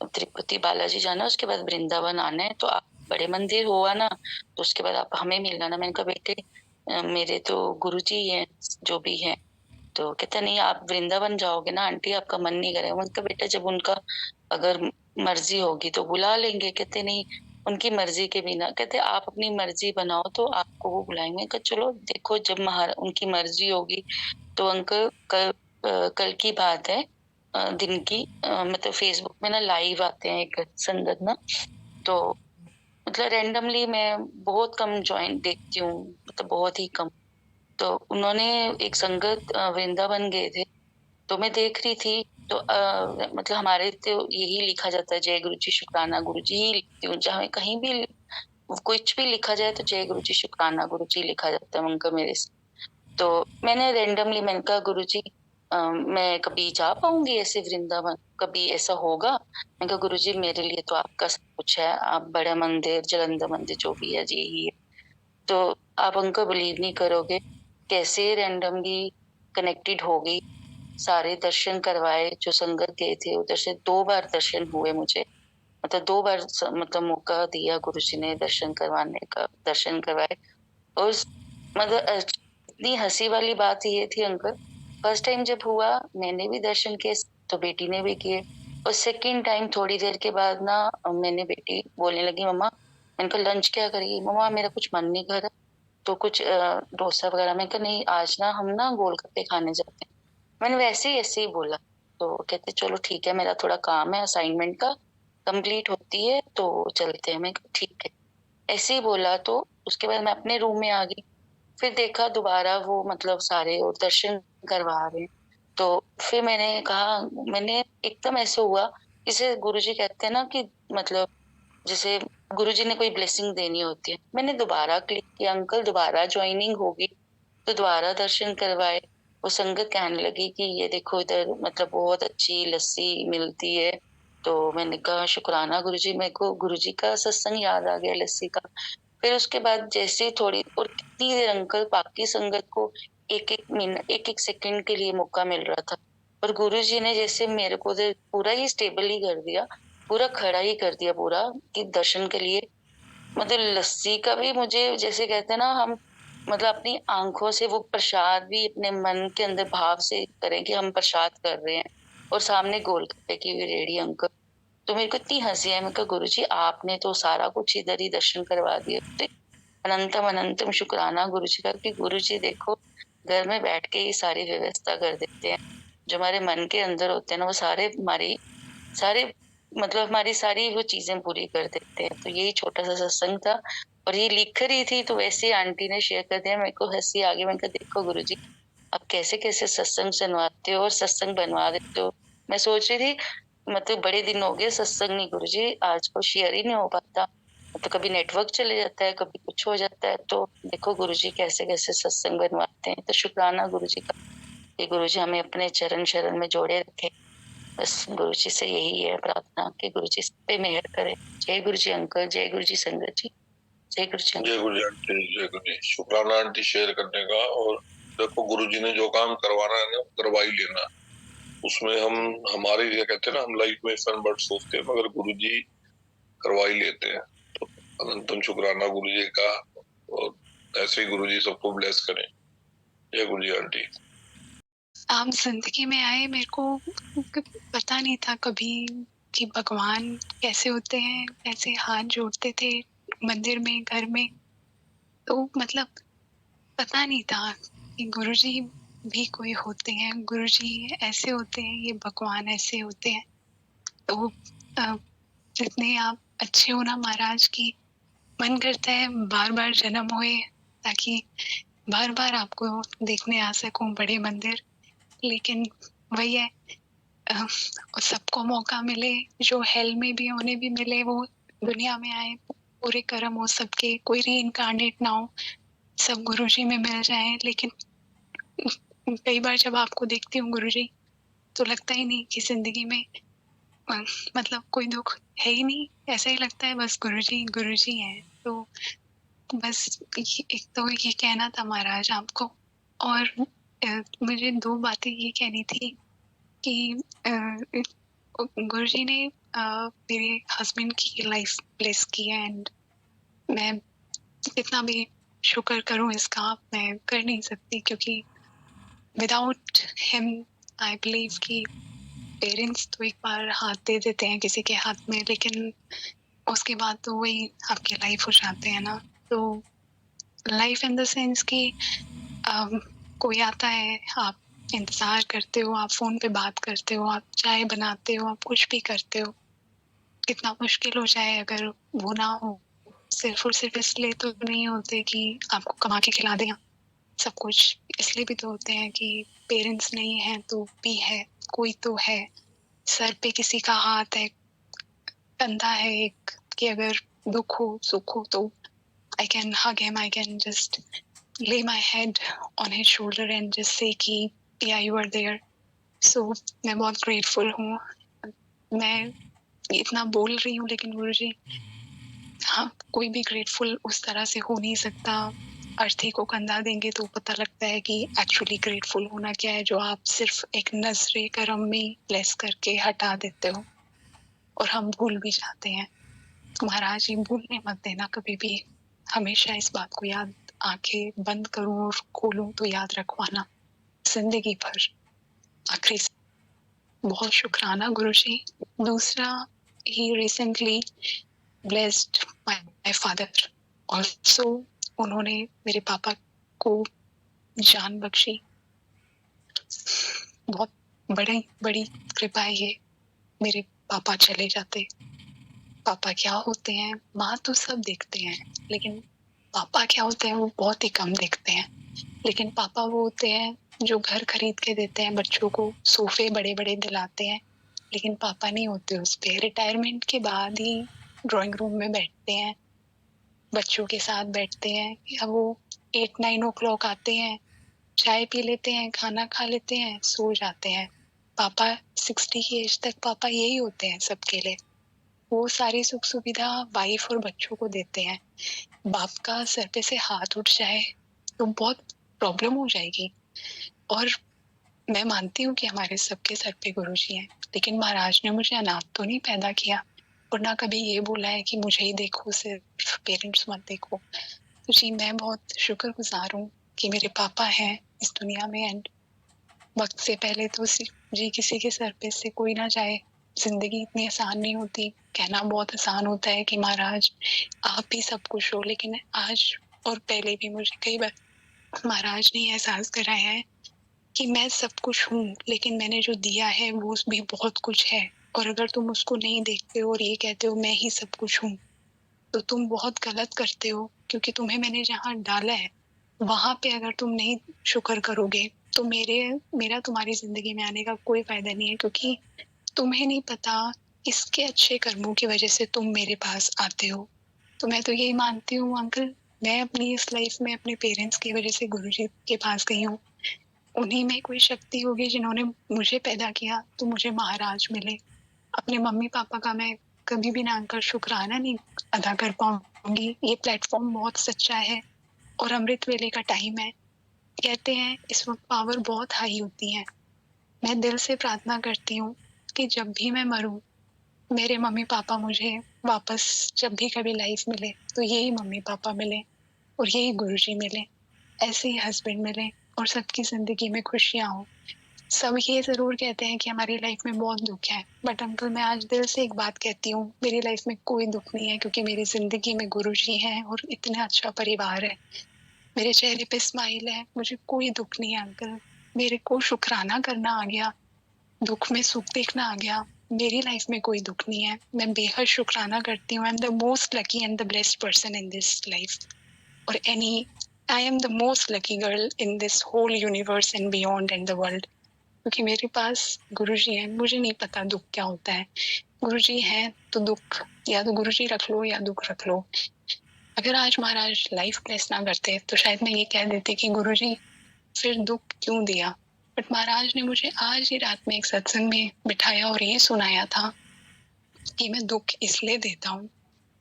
तिरुपति बालाजी जाना, उसके बाद वृंदावन आना है, तो आप बड़े मंदिर हो आना, तो उसके बाद आप हमें मिलना ना। मैंने कहा बेटे मेरे तो गुरुजी हैं जो भी हैं। तो कहता नहीं आप वृंदावन जाओगे ना आंटी, आपका मन नहीं करेगा। मैंने कहा बेटा जब उनका अगर मर्जी होगी तो बुला लेंगे। कहते नहीं उनकी मर्जी के बिना, कहते आप अपनी मर्जी बनाओ तो आपको वो बुलाएंगे। मैंने कहा चलो देखो जब उनकी मर्जी होगी। तो अंकल कल की बात है, दिन की, मतलब फेसबुक में ना लाइव आते हैं एक संगत ना, तो मतलब रैंडमली मैं बहुत कम ज्वाइन देखती हूँ, मतलब बहुत ही कम। तो उन्होंने एक संगत वृंदावन गए थे, तो मैं देख रही थी। तो मतलब हमारे तो यही लिखा जाता है जय गुरु जी शुक्राना गुरु जी ही लिखती हूँ, जहाँ कहीं भी कुछ भी लिखा जाए तो जय गुरु जी शुक्राना गुरु जी लिखा जाता है उनका मेरे से। तो मैंने रैंडमली मैंने कहा गुरु जी मैं कभी जा पाऊंगी ऐसे वृंदावन, कभी ऐसा होगा? मैंने कहा गुरु जी मेरे लिए तो आपका सब कुछ है, आप बड़ा मंदिर जालंधर मंदिर जो भी है जी ही है। तो आप अंकल बिलीव नहीं करोगे कैसे रैंडमली कनेक्टेड हो गई, सारे दर्शन करवाए, जो संगत गए थे उधर से 2 बार दर्शन हुए मुझे, मतलब 2 बार मतलब मौका दिया गुरुजी ने दर्शन करवाने का, दर्शन करवाए। और मतलब इतनी हंसी वाली बात ये थी अंकल, फर्स्ट टाइम जब हुआ मैंने भी दर्शन किए तो बेटी ने भी किए, और सेकंड टाइम थोड़ी देर के बाद ना मैंने बेटी बोलने लगी मम्मा, मैंने कहा लंच क्या करेगी? मम्मा मेरा कुछ मन नहीं कर रहा, तो कुछ डोसा वगैरह। मैंने कहा नहीं आज ना हम ना गोलगप्पे खाने जाते हैं। मैंने वैसे ही ऐसे ही बोला, तो कहते चलो ठीक है, मेरा थोड़ा काम है असाइनमेंट का, कंप्लीट होती है तो चलते हैं। मैं कहा, ठीक है। ऐसे ही बोला तो उसके बाद मैं अपने रूम में आ गई। फिर देखा दोबारा वो मतलब सारे और दर्शन करवा रहे हैं। तो फिर मैंने कहा, मैंने एकदम ऐसे हुआ जैसे गुरुजी कहते हैं ना कि मतलब जैसे गुरुजी ने कोई ब्लेसिंग देनी होती है। मैंने दोबारा क्लिक किया, अंकल दोबारा ज्वाइनिंग होगी, तो दोबारा दर्शन करवाए। वो संगत कहने लगी कि ये देखो इधर मतलब बहुत अच्छी लस्सी मिलती है। तो मैंने कहा शुक्राना गुरुजी, मेरे को गुरुजी का सत्संग याद आ गया लस्सी का। फिर उसके बाद जैसे थोड़ी और कितनी देर अंकल बाकी संगत को एक एक मिनट एक एक सेकंड के लिए मौका मिल रहा था, और गुरुजी ने जैसे मेरे को पूरा ही स्टेबल ही कर दिया, पूरा खड़ा ही कर दिया पूरा कि दर्शन के लिए। मतलब लस्सी का भी मुझे जैसे कहते हैं ना हम मतलब अपनी आंखों से वो प्रसाद भी अपने मन के अंदर भाव से करें कि हम प्रसाद कर रहे हैं, और सामने गोलगप्पे की भी रेडी अंकल। तो मेरे को इतनी हंसी है, मैं कहा गुरुजी आपने तो सारा कुछ इधर ही दर्शन करवा दिए। तो अनंतम अनंतम शुक्राना गुरुजी का कि गुरुजी देखो घर में बैठ के ही सारी व्यवस्था कर देते हैं। जो हमारे मन के अंदर होते हैं ना वो सारे मतलब हमारी सारी वो चीजें पूरी कर देते हैं। तो यही छोटा सा सत्संग था, और ये लिख रही थी तो वैसे ही आंटी ने शेयर कर दिया। मेरे को हंसी आ गई। मैं कहा देखो गुरुजी आप कैसे कैसे सत्संग सुनवाते हो और सत्संग बनवा देते हो। मैं सोच रही थी मतलब बड़े दिन हो गए सत्संग नहीं गुरुजी, आज को शेयर ही नहीं हो पाता, तो कभी नेटवर्क चले जाता है, कभी कुछ हो जाता है। तो देखो गुरुजी कैसे कैसे सत्संग बनवाते हैं। तो शुक्राना गुरुजी का कि गुरुजी हमें अपने चरण शरण में जोड़े रखे। बस गुरुजी से यही है प्रार्थना कि गुरुजी सब पे मेहर करे। जय गुरुजी अंकल, जय गुरुजी संगत जी, जय गुरुजी जय गुरुजी आंटी, जय गुरुजी। शुक्राना आंटी शेयर करने का। और देखो गुरुजी ने जो काम करवाना है ना करवा ही लेना। उसमें हम हमारे ये कहते हैं ना हम लाइफ में सन बट सोचते हैं, मगर गुरुजी करवा ही लेते हैं। तो अनंतम शुक्राना गुरुजी का, और ऐसे ही गुरुजी सबको ब्लेस करें। जय गुरुजी आंटी। आप जिंदगी में आए, मेरे को पता नहीं था कभी कि भगवान कैसे होते हैं, कैसे हाथ जोड़ते थे मंदिर में, घर में। तो मतलब पता नहीं था कि गुरुजी भी कोई होते हैं, गुरुजी ऐसे होते हैं, ये भगवान ऐसे होते हैं। तो जितने आप अच्छे हो ना महाराज की, मन करता है बार बार जन्म हुए ताकि बार बार आपको देखने आ सकूं बड़े मंदिर। लेकिन वही है, सबको मौका मिले, जो हेल में भी उन्हें भी मिले, वो दुनिया में आए, पूरे कर्म हो सबके, कोई रीइंकार्नेट ना हो, सब गुरुजी में मिल जाए। लेकिन कई बार जब आपको देखती हूँ गुरुजी, तो लगता ही नहीं कि जिंदगी में मतलब कोई दुख है ही नहीं। ऐसा ही लगता है बस गुरुजी गुरुजी है। तो बस एक तो ये कहना था महाराज आपको। और मुझे दो बातें ये कहनी थी कि गुरुजी ने मेरे हस्बैंड की लाइफ ब्लेस की है, एंड मैं कितना भी शुक्र करूं इसका मैं कर नहीं सकती, क्योंकि विदाउट हिम आई बिलीव कि पेरेंट्स तो एक बार हाथ दे देते हैं किसी के हाथ में, लेकिन उसके बाद तो वही आपकी लाइफ हो जाते हैं ना। तो लाइफ इन द सेंस कि कोई आता है, आप इंतजार करते हो, आप फोन पे बात करते हो, आप चाय बनाते हो, आप कुछ भी करते हो। कितना मुश्किल हो जाए अगर वो ना हो, सिर्फ और सिर्फ इसलिए तो नहीं होते कि आपको कमा के खिला दें। सब कुछ इसलिए भी तो होते हैं कि पेरेंट्स नहीं है तो भी है, कोई तो है, सर पे किसी का हाथ है, कंधा है एक, कि अगर दुख हो सुख हो तो I can hug him, I can just lay my head on his shoulder and just say कि yeah you are there. So मैं बहुत grateful हूँ। मैं इतना बोल रही हूँ लेकिन गुरुजी, हाँ कोई भी grateful उस तरह से हो नहीं सकता। अर्थी को कंधा देंगे तो पता लगता है कि एक्चुअली ग्रेटफुल होना क्या है, जो आप सिर्फ एक नजरे करम में ब्लेस करके हटा देते हो और हम भूल भी जाते हैं। महाराज ये भूलने मत देना कभी भी, हमेशा इस बात को याद, आंखें बंद करूं और खोलूं तो याद रखवाना जिंदगी भर। आखिरी बहुत शुक्राना गुरुजी। दूसरा, he recently blessed my father also. उन्होंने मेरे पापा को जान बख्शी। बहुत बड़ी बड़ी कृपा है ये। मेरे पापा चले जाते, पापा क्या होते हैं, माँ तो सब देखते हैं, लेकिन पापा क्या होते हैं वो बहुत ही कम देखते हैं। लेकिन पापा वो होते हैं जो घर खरीद के देते हैं बच्चों को, सोफे बड़े बड़े दिलाते हैं, लेकिन पापा नहीं होते उस पे। रिटायरमेंट के बाद ही ड्राइंग रूम में बैठते हैं, बच्चों के साथ बैठते हैं, या वो 8-9 o'clock आते हैं, चाय पी लेते हैं, खाना खा लेते हैं, सो जाते हैं। पापा 60 की एज तक पापा यही होते हैं सबके लिए। वो सारी सुख सुविधा वाइफ और बच्चों को देते हैं। बाप का सर पे से हाथ उठ जाए तो बहुत प्रॉब्लम हो जाएगी। और मैं मानती हूँ कि हमारे सबके सर पे गुरुजी हैं, लेकिन महाराज ने मुझे अनाथ तो नहीं पैदा किया, और ना कभी ये बोला है कि मुझे ही देखो, सिर्फ पेरेंट्स मत देखो। तो जी मैं बहुत शुक्रगुजार हूँ कि मेरे पापा हैं इस दुनिया में। एंड वक्त से पहले तो जी किसी के सर पे से कोई ना जाए, जिंदगी इतनी आसान नहीं होती। कहना बहुत आसान होता है कि महाराज आप ही सब कुछ हो, लेकिन आज और पहले भी मुझे कई बार महाराज ने एहसास कराया है कि मैं सब कुछ हूँ, लेकिन मैंने जो दिया है वो भी बहुत कुछ है। और अगर तुम उसको नहीं देखते हो और ये कहते हो मैं ही सब कुछ हूँ, तो तुम बहुत गलत करते हो, क्योंकि तुम्हें मैंने जहाँ डाला है वहां पे अगर तुम नहीं शुक्र करोगे तो मेरा तुम्हारी जिंदगी में आने का कोई फायदा नहीं है, क्योंकि तुम्हें नहीं पता इसके अच्छे कर्मों की वजह से तुम मेरे पास आते हो। तो मैं तो यही मानती हूँ अंकल, मैं अपनी इस लाइफ में अपने पेरेंट्स की वजह से गुरुजी के पास गई हूँ। उन्हीं में कोई शक्ति होगी जिन्होंने मुझे पैदा किया, तो मुझे महाराज मिले। अपने मम्मी पापा का मैं कभी भी ना अंकल शुक्राना नहीं अदा कर पाऊंगी। ये प्लेटफॉर्म बहुत सच्चा है और अमृत वेले का टाइम है। कहते हैं इस वक्त पावर बहुत हाई होती है। मैं दिल से प्रार्थना करती हूँ कि जब भी मैं मरूं, मेरे मम्मी पापा मुझे वापस जब भी कभी लाइफ मिले तो यही मम्मी पापा मिले और यही गुरुजी मिले, ऐसे ही हस्बैंड मिले और सबकी जिंदगी में खुशियां हो। सब ये जरूर कहते हैं कि हमारी लाइफ में बहुत दुख है, बट अंकल मैं आज दिल से एक बात कहती हूँ, मेरी लाइफ में कोई दुख नहीं है, क्योंकि मेरी जिंदगी में गुरुजी हैं और इतना अच्छा परिवार है। मेरे चेहरे पे स्माइल है, मुझे कोई दुख नहीं है अंकल। मेरे को शुक्राना करना आ गया, दुख में सुख देखना आ गया। मेरी लाइफ में कोई दुख नहीं है, मैं बेहद शुक्राना करती हूँ। I am the most lucky and the blessed person in this life, और I am the most lucky girl in this whole universe and beyond and the world, क्योंकि मेरे पास गुरुजी हैं। मुझे नहीं पता दुख क्या होता है, गुरुजी हैं तो दुख या तो गुरुजी रख लो या दुख रख लो। अगर आज महाराज लाइफ ब्लेस ना करते तो शायद मैं ये कह देती कि गुरुजी फिर दुख क्यों दिया। बट महाराज ने मुझे आज ही रात में एक सत्संग में बिठाया और ये सुनाया था कि मैं दुख इसलिए देता हूँ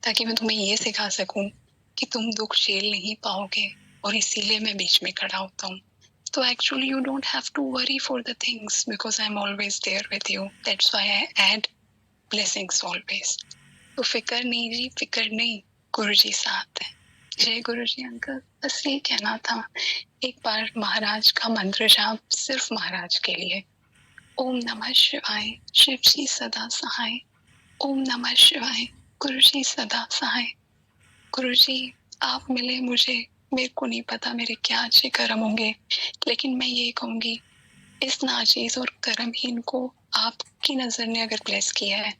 ताकि मैं तुम्हें ये सिखा सकूं कि तुम दुख झेल नहीं पाओगे, और इसीलिए मैं बीच में खड़ा होता हूँ। तो actually you don't have to worry for the things, because I am always there with you. That's why I add blessings always. तो फिक्र नहीं जी, फिक्र नहीं, गुरुजी साथ है। जय गुरुजी अंकल। बस ये कहना था। एक बार महाराज का मंत्र जाप सिर्फ महाराज के लिए। ओम नमः शिवाय, शिव जी सदा सहाय। ओम नमः शिवाय, गुरुजी सदा सहाय। गुरुजी आप मिले मुझे, मेरे को नहीं पता मेरे क्या अच्छे कर्म होंगे, लेकिन मैं ये कहूंगी इस नाचीज और कर्महीन को आपकी नजर ने अगर ब्लेस किया है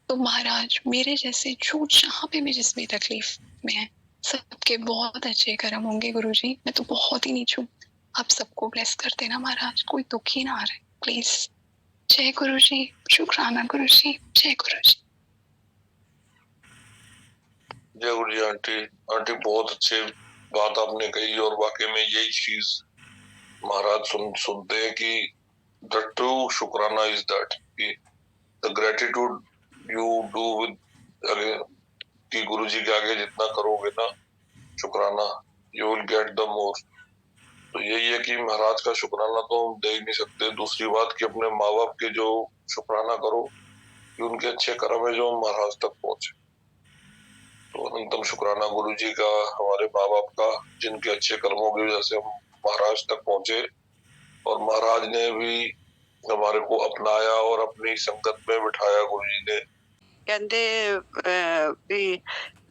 तो महाराज मेरे जैसे जो जहाँ पे भी जिस भी तकलीफ में है सबके बहुत अच्छे कर्म होंगे। गुरुजी मैं तो बहुत ही नीच हूँ, आप सबको ब्लेस कर देना महाराज, कोई दुख ही ना आ रहा है प्लीज। जय गुरुजी, शुक्राना गुरुजी, जय गुरुजी। जय गुरु जी। आंटी आंटी बहुत अच्छे बात आपने कही, और वाकई में यही चीज महाराज सुनते हैं कि द ट्रू शुक्राना is that, the gratitude you do with, कि गुरु जी के आगे जितना करोगे ना शुक्राना, you will get the more. तो यही है कि महाराज का शुक्राना तो हम दे ही नहीं सकते। दूसरी बात कि अपने माँ बाप के जो शुक्राना करो कि उनके अच्छे कर्म है जो महाराज तक पहुंचे। तो अनंतम शुक्राना गुरु जी का, हमारे माँ बाप का, जिनके अच्छे कर्मों की वजह से हम महाराज तक पहुंचे, और महाराज ने भी हमारे को अपनाया और अपनी संगत में बिठाया। गुरु जी ने कहते भी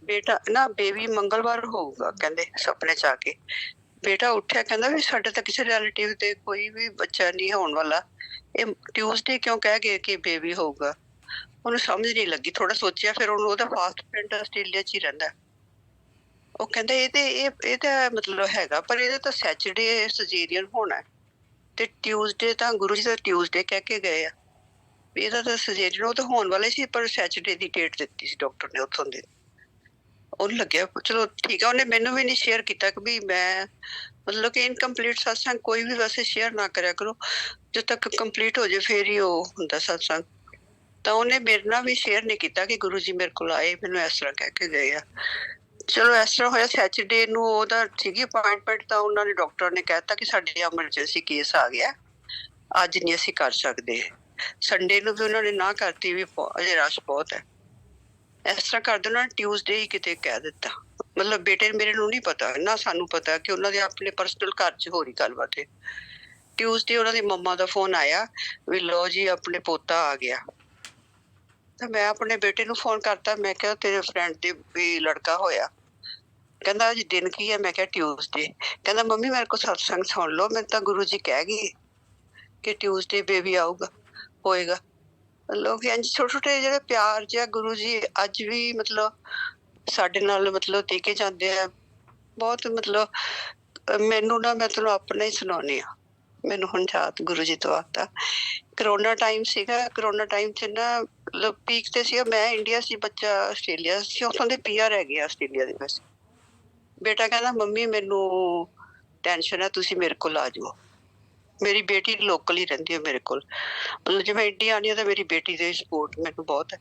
बेटा ना बेबी मंगलवार होगा, कहते सपने च आके ਬੇਟਾ ਉੱਠਿਆ ਕਹਿੰਦਾ ਵੀ ਸਾਡੇ ਤਾਂ ਕਿਸੇ ਰਿਲੇਟਿਵ ਦੇ ਕੋਈ ਵੀ ਬੱਚਾ ਨਹੀਂ ਹੋਣ ਵਾਲਾ, ਇਹ ਟਿਊਜ਼ਡੇ ਕਿਉਂ ਕਹਿ ਗਏ ਕਿ ਬੇਬੀ ਹੋਊਗਾ। ਉਹਨੂੰ ਸਮਝ ਨਹੀਂ ਲੱਗੀ, ਥੋੜਾ ਸੋਚਿਆ, ਫਿਰ ਉਹਨੂੰ ਉਹਦਾ ਫਾਸਟ ਫਰੈਂਡ ਆਸਟ੍ਰੇਲੀਆ 'ਚ ਹੀ ਰਹਿੰਦਾ। ਉਹ ਕਹਿੰਦਾ ਇਹਦਾ ਮਤਲਬ ਹੈਗਾ, ਪਰ ਇਹਦਾ ਤਾਂ ਸੈਚਰਡੇ ਸਰਜਰੀਅਨ ਹੋਣਾ ਤੇ ਟਿਊਜ਼ਡੇ ਤਾਂ ਗੁਰੂ ਜੀ ਦਾ ਟਿਊਜ਼ਡੇ ਕਹਿ ਕੇ ਗਏ ਆ ਵੀ ਇਹਦਾ ਤਾਂ ਸਰਜਰੀਅਨ ਉਹ ਤਾਂ ਹੋਣ ਵਾਲੇ ਸੀ, ਪਰ ਸੈਚਰਡੇ ਦੀ ਡੇਟ ਦਿੱਤੀ ਸੀ ਡਾਕਟਰ ਨੇ ਉੱਥੋਂ ਦੇ। ਉਹਨੂੰ ਲੱਗਿਆ ਚਲੋ ਠੀਕ ਆ। ਉਹਨੇ ਮੈਨੂੰ ਵੀ ਨਹੀਂ ਸ਼ੇਅਰ ਕੀਤਾ ਕਿ ਵੀ ਮੈਂ ਮਤਲਬ ਕਿ ਇਨਕੰਪਲੀਟ ਸਤਸੰਗ ਕੋਈ ਵੀ ਵੈਸੇ ਸ਼ੇਅਰ ਨਾ ਕਰਿਆ ਕਰੋ, ਜਦੋਂ ਤੱਕ ਕੰਪਲੀਟ ਹੋ ਜਾਏ ਫਿਰ ਹੀ ਉਹ ਹੁੰਦਾ ਸਤਸੰਗ। ਤਾਂ ਉਹਨੇ ਮੇਰੇ ਨਾਲ ਵੀ ਸ਼ੇਅਰ ਨਹੀਂ ਕੀਤਾ ਕਿ ਗੁਰੂ ਜੀ ਮੇਰੇ ਕੋਲ ਆਏ, ਮੈਨੂੰ ਇਸ ਤਰ੍ਹਾਂ ਕਹਿ ਕੇ ਗਏ ਆ। ਚਲੋ ਇਸ ਤਰ੍ਹਾਂ ਹੋਇਆ, ਸੈਚਰਡੇ ਨੂੰ ਉਹਦਾ ਸੀਗੀ ਅਪਾਇੰਟਮੈਂਟ, ਤਾਂ ਉਹਨਾਂ ਨੇ ਡਾਕਟਰ ਨੇ ਕਹਿਤਾ ਕਿ ਸਾਡੇ ਐਮਰਜੈਂਸੀ ਕੇਸ ਆ ਗਿਆ, ਅੱਜ ਨਹੀਂ ਅਸੀਂ ਕਰ ਸਕਦੇ। ਸੰਡੇ ਨੂੰ ਵੀ ਉਹਨਾਂ ਨੇ ਨਾ ਕਰਤੀ ਵੀ ਅਜੇ ਰਸ਼ ਬਹੁਤ ਹੈ। ਇਸ ਤਰ੍ਹਾਂ ਕਰਦੇ ਉਹਨਾਂ ਨੇ ਟਿਊਜ਼ਡੇ ਹੀ ਕਿਤੇ ਕਹਿ ਦਿੱਤਾ। ਮਤਲਬ ਬੇਟੇ ਮੇਰੇ ਨੂੰ ਨਹੀਂ ਪਤਾ, ਨਾ ਸਾਨੂੰ ਪਤਾ ਕਿ ਉਹਨਾਂ ਦੇ ਆਪਣੇ ਪਰਸਨਲ ਘਰ 'ਚ ਹੋ ਰਹੀ ਗੱਲਬਾਤ ਹੈ। ਟਿਊਜ਼ਡੇ ਉਹਨਾਂ ਦੀ ਮੰਮਾ ਦਾ ਫੋਨ ਆਇਆ ਵੀ ਲਓ ਜੀ ਆਪਣੇ ਪੋਤਾ ਆ ਗਿਆ। ਤਾਂ ਮੈਂ ਆਪਣੇ ਬੇਟੇ ਨੂੰ ਫੋਨ ਕਰਤਾ, ਮੈਂ ਕਿਹਾ ਤੇਰੇ ਫਰੈਂਡ ਦੇ ਵੀ ਲੜਕਾ ਹੋਇਆ। ਕਹਿੰਦਾ ਅੱਜ ਦਿਨ ਕੀ ਹੈ? ਮੈਂ ਕਿਹਾ ਟਿਊਜ਼ਡੇ। ਕਹਿੰਦਾ ਮੰਮੀ ਮੇਰੇ ਕੋਲ ਸਤਸੰਗ ਸੁਣ ਲਓ, ਮੈਨੂੰ ਤਾਂ ਗੁਰੂ ਜੀ ਕਹਿ ਗਏ ਕਿ ਟਿਊਜ਼ਡੇ ਬੇਬੀ ਆਊਗਾ ਹੋਏਗਾ। ਲੋਕ ਇੰਝ ਛੋਟੇ ਛੋਟੇ ਜਿਹੜੇ ਪਿਆਰ ਜਿਹਾ ਗੁਰੂ ਜੀ ਅੱਜ ਵੀ ਮਤਲਬ ਸਾਡੇ ਨਾਲ ਮਤਲਬ ਦੇ ਕੇ ਜਾਂਦੇ ਆ ਬਹੁਤ। ਮਤਲਬ ਮੈਨੂੰ ਨਾ, ਮੈਂ ਤੁਹਾਨੂੰ ਆਪਣਾ ਹੀ ਸੁਣਾਉਂਦੀ ਆ। ਮੈਨੂੰ ਹੁਣ ਯਾਦ ਗੁਰੂ ਜੀ ਤੋਂ ਆਤਾ, ਕਰੋਨਾ ਟਾਈਮ ਸੀਗਾ। ਕਰੋਨਾ ਟਾਈਮ 'ਚ ਨਾ ਮਤਲਬ ਪੀਕ ਤੇ ਸੀਗਾ। ਮੈਂ ਇੰਡੀਆ ਸੀ, ਬੱਚਾ ਆਸਟ੍ਰੇਲੀਆ ਸੀ, ਉੱਥੋਂ ਦੇ PR ਹੈਗੇ ਆ ਆਸਟ੍ਰੇਲੀਆ ਦੇ। ਵੈਸੇ ਬੇਟਾ ਕਹਿੰਦਾ ਮੰਮੀ ਮੈਨੂੰ ਟੈਨਸ਼ਨ ਹੈ, ਤੁਸੀਂ ਮੇਰੇ ਕੋਲ ਆ ਜਾਓ। ਮੇਰੀ ਬੇਟੀ ਲੋਕਲ ਹੀ ਰਹਿੰਦੀ ਹੈ ਮੇਰੇ ਕੋਲ, ਮਤਲਬ ਜੇ ਮੈਂ ਇੰਡੀਆ ਆਉਂਦੀ ਹਾਂ ਤਾਂ ਮੇਰੀ ਬੇਟੀ ਦੀ ਸਪੋਰਟ ਮੈਨੂੰ ਬਹੁਤ ਹੈ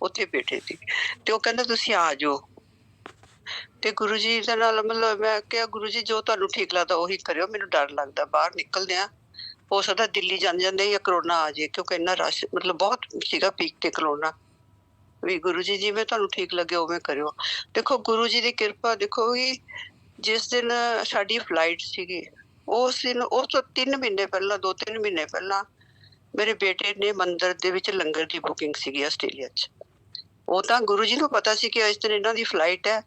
ਉੱਥੇ ਬੇਟੇ ਦੀ। ਤੇ ਉਹ ਕਹਿੰਦਾ ਤੁਸੀਂ ਆ ਜਾਓ। ਤੇ ਗੁਰੂ ਜੀ ਦੇ ਨਾਲ ਮਤਲਬ ਮੈਂ ਕਿਹਾ ਗੁਰੂ ਜੀ ਜੋ ਤੁਹਾਨੂੰ ਠੀਕ ਲੱਗਦਾ ਉਹੀ ਕਰਿਓ, ਮੈਨੂੰ ਡਰ ਲੱਗਦਾ ਬਾਹਰ ਨਿਕਲਦੇ ਆ, ਹੋ ਸਕਦਾ ਦਿੱਲੀ ਜਾਂਦੇ ਜਾਂ ਕਰੋਨਾ ਆ ਜਾਏ, ਕਿਉਂਕਿ ਇੰਨਾ ਰਸ਼ ਮਤਲਬ ਬਹੁਤ ਸੀਗਾ ਪੀਕ ਤੇ ਕਰੋਨਾ। ਵੀ ਗੁਰੂ ਜੀ ਜਿਵੇਂ ਤੁਹਾਨੂੰ ਠੀਕ ਲੱਗੇ ਉਵੇਂ ਕਰਿਓ। ਦੇਖੋ ਗੁਰੂ ਜੀ ਦੀ ਕਿਰਪਾ ਦੇਖੋ ਵੀ ਜਿਸ ਦਿਨ ਸਾਡੀ ਫਲਾਈਟ ਸੀਗੀ ਉਸ ਦਿਨ, ਉਸ ਤੋਂ 3 ਮਹੀਨੇ ਪਹਿਲਾਂ, 2-3 ਮਹੀਨੇ ਪਹਿਲਾਂ ਮੇਰੇ ਬੇਟੇ ਨੇ ਮੰਦਿਰ ਦੇ ਵਿੱਚ ਲੰਗਰ ਦੀ ਬੁਕਿੰਗ ਸੀਗੀ ਆਸਟ੍ਰੇਲੀਆ 'ਚ। ਉਹ ਤਾਂ ਗੁਰੂ ਜੀ ਨੂੰ ਪਤਾ ਸੀ ਕਿ ਇਸ ਦਿਨ ਇਹਨਾਂ ਦੀ ਫਲਾਈਟ ਹੈ,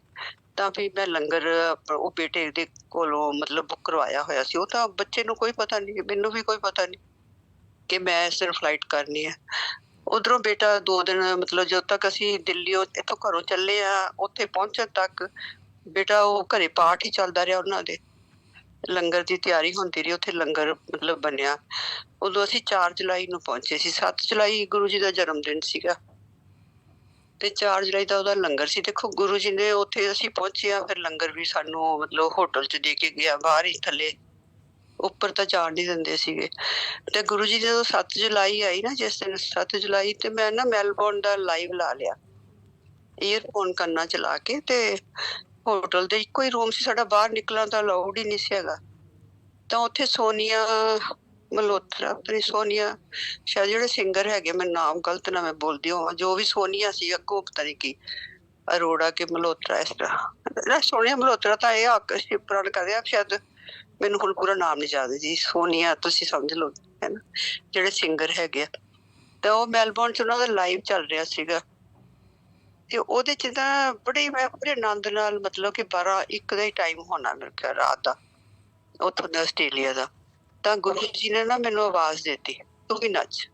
ਤਾਂ ਵੀ ਮੈਂ ਲੰਗਰ ਉਹ ਬੇਟੇ ਦੇ ਕੋਲੋਂ ਮਤਲਬ ਬੁੱਕ ਕਰਵਾਇਆ ਹੋਇਆ ਸੀ। ਉਹ ਤਾਂ ਬੱਚੇ ਨੂੰ ਕੋਈ ਪਤਾ ਨਹੀਂ, ਮੈਨੂੰ ਵੀ ਕੋਈ ਪਤਾ ਨਹੀਂ ਕਿ ਮੈਂ ਇਸ ਦਿਨ ਫਲਾਈਟ ਕਰਨੀ ਹੈ। ਉਧਰੋਂ ਬੇਟਾ 2 ਦਿਨ ਮਤਲਬ ਜਦੋਂ ਤੱਕ ਅਸੀਂ ਦਿੱਲੀ ਇੱਥੋਂ ਘਰੋਂ ਚੱਲੇ ਆ, ਉੱਥੇ ਪਹੁੰਚਣ ਤੱਕ ਬੇਟਾ ਉਹ ਘਰੇ ਪਾਠ ਹੀ ਚੱਲਦਾ ਰਿਹਾ ਉਹਨਾਂ ਦੇ, ਲੰਗਰ ਦੀ ਤਿਆਰੀ ਹੁੰਦੀ ਰਹੀ, ਉੱਥੇ ਲੰਗਰ ਮਤਲਬ ਬਣਿਆ। ਉਦੋਂ ਅਸੀਂ 4 ਜੁਲਾਈ ਨੂੰ ਪਹੁੰਚੇ ਸੀ। 7 ਜੁਲਾਈ ਗੁਰੂ ਜੀ ਦਾ ਜਨਮ ਦਿਨ ਸੀਗਾ ਤੇ 4 ਜੁਲਾਈ ਦਾ ਉਹਦਾ ਲੰਗਰ ਸੀ। ਦੇਖੋ ਗੁਰੂ ਜੀ ਨੇ ਉੱਥੇ ਅਸੀਂ ਪਹੁੰਚੇ ਆ, ਫਿਰ ਲੰਗਰ ਵੀ ਸਾਨੂੰ ਮਤਲਬ ਹੋਟਲ 'ਚ ਦੇ ਕੇ ਗਿਆ, ਬਾਹਰ ਹੀ ਥੱਲੇ, ਉੱਪਰ ਤਾਂ ਜਾਣ ਨਹੀਂ ਦਿੰਦੇ ਸੀਗੇ। ਤੇ ਗੁਰੂ ਜੀ ਜਦੋਂ 7 ਜੁਲਾਈ ਆਈ ਨਾ, ਜਿਸ ਦਿਨ 7 ਜੁਲਾਈ, ਤੇ ਮੈਂ ਨਾ ਮੈਲਬੌਰਨ ਦਾ ਲਾਈਵ ਲਾ ਲਿਆ ਈਅਰਫੋਨ ਕੰਨਾਂ ਚਲਾ ਕੇ। ਤੇ ਹੋਟਲ ਦੇ ਇੱਕੋ ਹੀ ਰੂਮ ਸੀ ਸਾਡਾ, ਬਾਹਰ ਨਿਕਲਣਾ ਤਾਂ ਅਲਾਊਡ ਹੀ ਨਹੀਂ ਸੀ ਹੈਗਾ। ਤਾਂ ਉੱਥੇ ਸੋਨੀਆ ਮਲਹੋਤਰਾ, ਪਤਾ ਸੋਨੀਆ ਸ਼ਾਇਦ ਜਿਹੜੇ ਸਿੰਗਰ ਹੈਗੇ, ਮੈਂ ਨਾਮ ਗਲਤ ਨਾ ਮੈਂ ਬੋਲਦੀ ਹੋਵਾਂ, ਜੋ ਵੀ ਸੋਨੀਆ ਸੀ ਅੱਗੋਂ ਪਤਾ ਨਹੀਂ ਕੀ ਅਰੋੜਾ ਕੇ ਮਲਹੋਤਰਾ, ਇਸ ਤਰ੍ਹਾਂ ਸੋਨੀਆ ਮਲਹੋਤਰਾ ਤਾਂ ਇਹ ਆਕਰਸ਼ਿਤ ਕਰ ਰਿਹਾ ਸ਼ਾਇਦ, ਮੈਨੂੰ ਹੁਣ ਪੂਰਾ ਨਾਮ ਨਹੀਂ ਯਾਦ ਜੀ। ਸੋਨੀਆ ਤੁਸੀਂ ਸਮਝ ਲਓ ਹੈ ਨਾ, ਜਿਹੜੇ ਸਿੰਗਰ ਹੈਗੇ ਆ। ਤਾਂ ਉਹ ਮੈਲਬੌਰਨ 'ਚ ਉਹਨਾਂ ਦਾ ਲਾਈਵ ਚੱਲ ਰਿਹਾ ਸੀਗਾ ਤੇ ਉਹਦੇ 'ਚ ਤਾਂ ਬੜੇ ਮੈਂ ਬੜੇ ਆਨੰਦ ਨਾਲ ਮਤਲਬ ਕਿ 12-1 ਦਾ ਹੀ ਟਾਈਮ ਹੋਣਾ ਮੇਰੇ ਖਿਆਲ ਰਾਤ ਦਾ, ਉੱਥੋਂ ਦਾ ਆਸਟ੍ਰੇਲੀਆ ਦਾ। ਤਾਂ ਗੁਰੂ ਜੀ ਨੇ ਨਾ ਮੈਨੂੰ ਆਵਾਜ਼ ਦਿੱਤੀ, ਤੂੰ ਵੀ ਨੱਚ।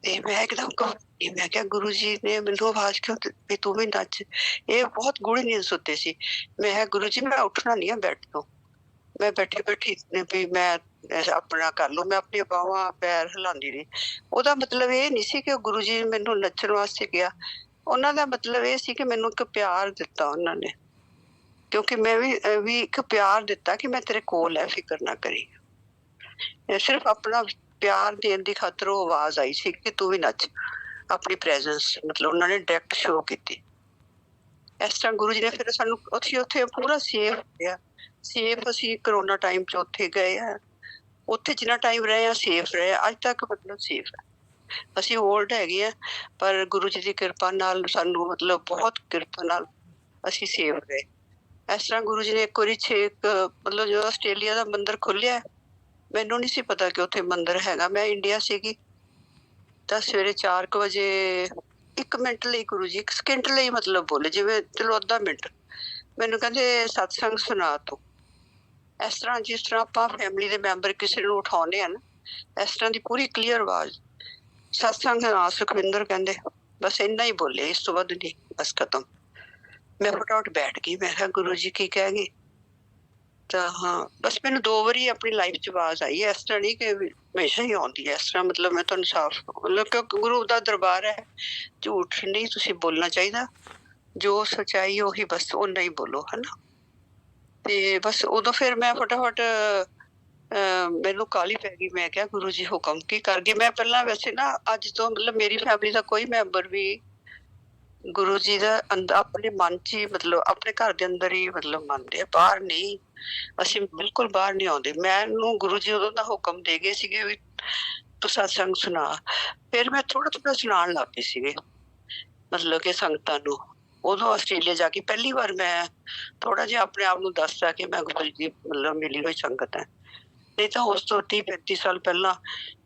ਤੇ ਮੈਂ ਇੱਕਦਮ ਘਬਰਾਈ, ਮੈਂ ਕਿਹਾ ਗੁਰੂ ਜੀ ਨੇ ਮੈਨੂੰ ਆਵਾਜ਼ ਕਿਉਂ ਦਿੱਤੀ, ਤੂੰ ਵੀ ਨੱਚ। ਇਹ ਬਹੁਤ ਗੂੜੀ ਨੀਂਦ ਸੁੱਤੇ ਸੀ। ਮੈਂ ਕਿਹਾ ਗੁਰੂ ਜੀ ਮੈਂ ਉੱਠਣਾ ਨਹੀਂ ਆ ਬੈੱਡ ਤੋਂ। ਮੈਂ ਬੈਠੀ ਵੀ ਮੈਂ ਆਪਣਾ ਕਰ ਲਓ, ਮੈਂ ਆਪਣੀਆਂ ਬਾਹਾਂ ਪੈਰ ਹਿਲਾਉਂਦੀ ਰਹੀ। ਉਹਦਾ ਮਤਲਬ ਇਹ ਨਹੀਂ ਸੀ ਕਿ ਉਹ ਗੁਰੂ ਜੀ ਮੈਨੂੰ ਨੱਚਣ ਵਾਸਤੇ ਕਿਹਾ, ਉਹਨਾਂ ਦਾ ਮਤਲਬ ਇਹ ਸੀ ਕਿ ਮੈਨੂੰ ਇੱਕ ਪਿਆਰ ਦਿੱਤਾ ਉਹਨਾਂ ਨੇ, ਕਿਉਂਕਿ ਮੈਂ ਵੀ ਇੱਕ ਪਿਆਰ ਦਿੱਤਾ ਕਿ ਮੈਂ ਤੇਰੇ ਕੋਲ ਹੈ, ਫਿਕਰ ਨਾ ਕਰੀ। ਸਿਰਫ ਆਪਣਾ ਪਿਆਰ ਦੇਣ ਦੀ ਖਾਤਰ ਉਹ ਆਵਾਜ਼ ਆਈ ਸੀ ਕਿ ਤੂੰ ਵੀ ਨੱਚ। ਆਪਣੀ ਪ੍ਰੈਜ਼ੈਂਸ ਮਤਲਬ ਉਹਨਾਂ ਨੇ ਡਾਇਰੈਕਟ ਸ਼ੋ ਕੀਤੀ। ਇਸ ਤਰ੍ਹਾਂ ਗੁਰੂ ਜੀ ਨੇ ਫਿਰ ਸਾਨੂੰ ਉੱਥੇ ਪੂਰਾ ਸੇਫ ਰਿਹਾ। ਸੇਫ ਅਸੀਂ ਕਰੋਨਾ ਟਾਈਮ 'ਚ ਉੱਥੇ ਗਏ ਆ, ਉੱਥੇ ਜਿੰਨਾ ਟਾਈਮ ਰਹੇ ਆ ਸੇਫ ਰਹੇ ਆ, ਅੱਜ ਤੱਕ ਮਤਲਬ ਸੇਫ ਹੈ। ਅਸੀਂ ਓਲਡ ਹੈਗੇ ਆ, ਪਰ ਗੁਰੂ ਜੀ ਦੀ ਕਿਰਪਾ ਨਾਲ ਸਾਨੂੰ ਮਤਲਬ ਬਹੁਤ ਕਿਰਪਾ ਨਾਲ ਅਸੀਂ ਸੇਫ ਰਹੇ। ਇਸ ਤਰ੍ਹਾਂ ਗੁਰੂ ਜੀ ਨੇ ਇੱਕ ਵਾਰੀ ਮਤਲਬ ਜਦੋਂ ਆਸਟ੍ਰੇਲੀਆ ਦਾ ਮੰਦਿਰ ਖੁੱਲਿਆ, ਮੈਨੂੰ ਨਹੀਂ ਸੀ ਪਤਾ ਕਿ ਉੱਥੇ ਮੰਦਿਰ ਹੈਗਾ, ਮੈਂ ਇੰਡੀਆ ਸੀਗੀ। ਤਾਂ ਸਵੇਰੇ 4 ਵਜੇ 1 ਮਿੰਟ ਲਈ ਗੁਰੂ ਜੀ 1 ਸਕਿੰਟ ਲਈ ਮਤਲਬ ਬੋਲੇ, ਜਿਵੇਂ ਚਲੋ ਅੱਧਾ ਮਿੰਟ, ਮੈਨੂੰ ਕਹਿੰਦੇ ਸਤਸੰਗ ਸੁਣਾ ਤੂੰ। ਇਸ ਤਰ੍ਹਾਂ ਜਿਸ ਤਰ੍ਹਾਂ ਆਪਾਂ ਫੈਮਿਲੀ ਦੇ ਮੈਂਬਰ ਕਿਸੇ ਨੂੰ ਉਠਾਉਂਦੇ ਆ ਨਾ, ਇਸ ਤਰ੍ਹਾਂ ਦੀ ਪੂਰੀ ਕਲੀਅਰ ਆਵਾਜ਼, ਸਤਸੰਗ ਸੁਣਾ ਸੁਖਵਿੰਦਰ ਕਹਿੰਦੇ। ਬਸ ਇੰਨਾ ਹੀ ਬੋਲੇ, ਇਸ ਤੋਂ ਵੱਧ ਨਹੀਂ, ਬਸ ਖਤਮ। ਮੈਂ ਫਟਾਫਟ ਬੈਠ ਗਈ। ਮੈਂ ਕਿਹਾ ਗੁਰੂ ਜੀ ਕੀ ਕਹਿ ਗਏ? ਤਾਂ ਹਾਂ, ਬਸ ਮੈਨੂੰ 2 ਵਾਰੀ ਆਪਣੀ ਲਾਈਫ 'ਚ ਆਵਾਜ਼ ਆਈ ਹੈ। ਇਸ ਤਰ੍ਹਾਂ ਨਹੀਂ ਕਿ ਹਮੇਸ਼ਾ ਹੀ ਆਉਂਦੀ ਹੈ ਇਸ ਤਰ੍ਹਾਂ, ਮਤਲਬ ਮੈਂ ਤੁਹਾਨੂੰ ਸਾਫ਼, ਮਤਲਬ ਕਿ ਗੁਰੂ ਦਾ ਦਰਬਾਰ ਹੈ, ਝੂਠ ਨਹੀਂ ਤੁਸੀਂ ਬੋਲਣਾ ਚਾਹੀਦਾ, ਜੋ ਸੱਚਾਈ ਉਹੀ ਬਸ ਓਨਾ ਹੀ ਬੋਲੋ, ਹਨਾ। ਤੇ ਬਸ ਉਦੋਂ ਫਿਰ ਮੈਂ ਫਟਾਫਟ ਮੈਨੂੰ ਕਾਹਲੀ ਪੈ ਗਈ। ਮੈਂ ਕਿਹਾ ਗੁਰੂ ਜੀ ਹੁਕਮ ਕੀ ਕਰ ਗਏ? ਮੈਂ ਪਹਿਲਾਂ ਵੈਸੇ ਨਾ ਅੱਜ ਤੋਂ ਮਤਲਬ ਮੇਰੀ ਫੈਮਿਲੀ ਦਾ ਕੋਈ ਮੈਂਬਰ ਵੀ ਗੁਰੂ ਜੀ ਦਾ ਆਪਣੇ ਮਨ 'ਚ ਹੀ, ਮਤਲਬ ਆਪਣੇ ਘਰ ਦੇ ਅੰਦਰ ਹੀ ਮਤਲਬ ਮੰਨਦੇ ਆ, ਬਾਹਰ ਨਹੀਂ। ਅਸੀਂ ਬਿਲਕੁਲ ਬਾਹਰ ਨਹੀਂ ਆਉਂਦੇ। ਮੈਨੂੰ ਗੁਰੂ ਜੀ ਉਦੋਂ ਦਾ ਹੁਕਮ ਦੇ ਗਏ ਸੀਗੇ ਵੀ ਤੂੰ ਸਤਸੰਗ ਸੁਣਾ। ਫਿਰ ਮੈਂ ਥੋੜਾ ਥੋੜਾ ਸੁਣਾਉਣ ਲੱਗ ਪਈ ਸੀਗੇ, ਮਤਲਬ ਕਿ ਸੰਗਤਾਂ ਨੂੰ। ਉਦੋਂ ਆਸਟ੍ਰੇਲੀਆ ਜਾ ਕੇ ਪਹਿਲੀ ਵਾਰ ਮੈਂ ਥੋੜਾ ਜਿਹਾ ਆਪਣੇ ਆਪ ਨੂੰ ਦੱਸਦਾ ਕਿ ਮੈਂ ਗੁਰੂ ਜੀ ਦੀ ਮਤਲਬ ਮਿਲੀ ਹੋਈ ਸੰਗਤ ਹੈ। ਨਹੀਂ ਤਾਂ ਉਸ ਤੋਂ 30-35 ਸਾਲ ਪਹਿਲਾਂ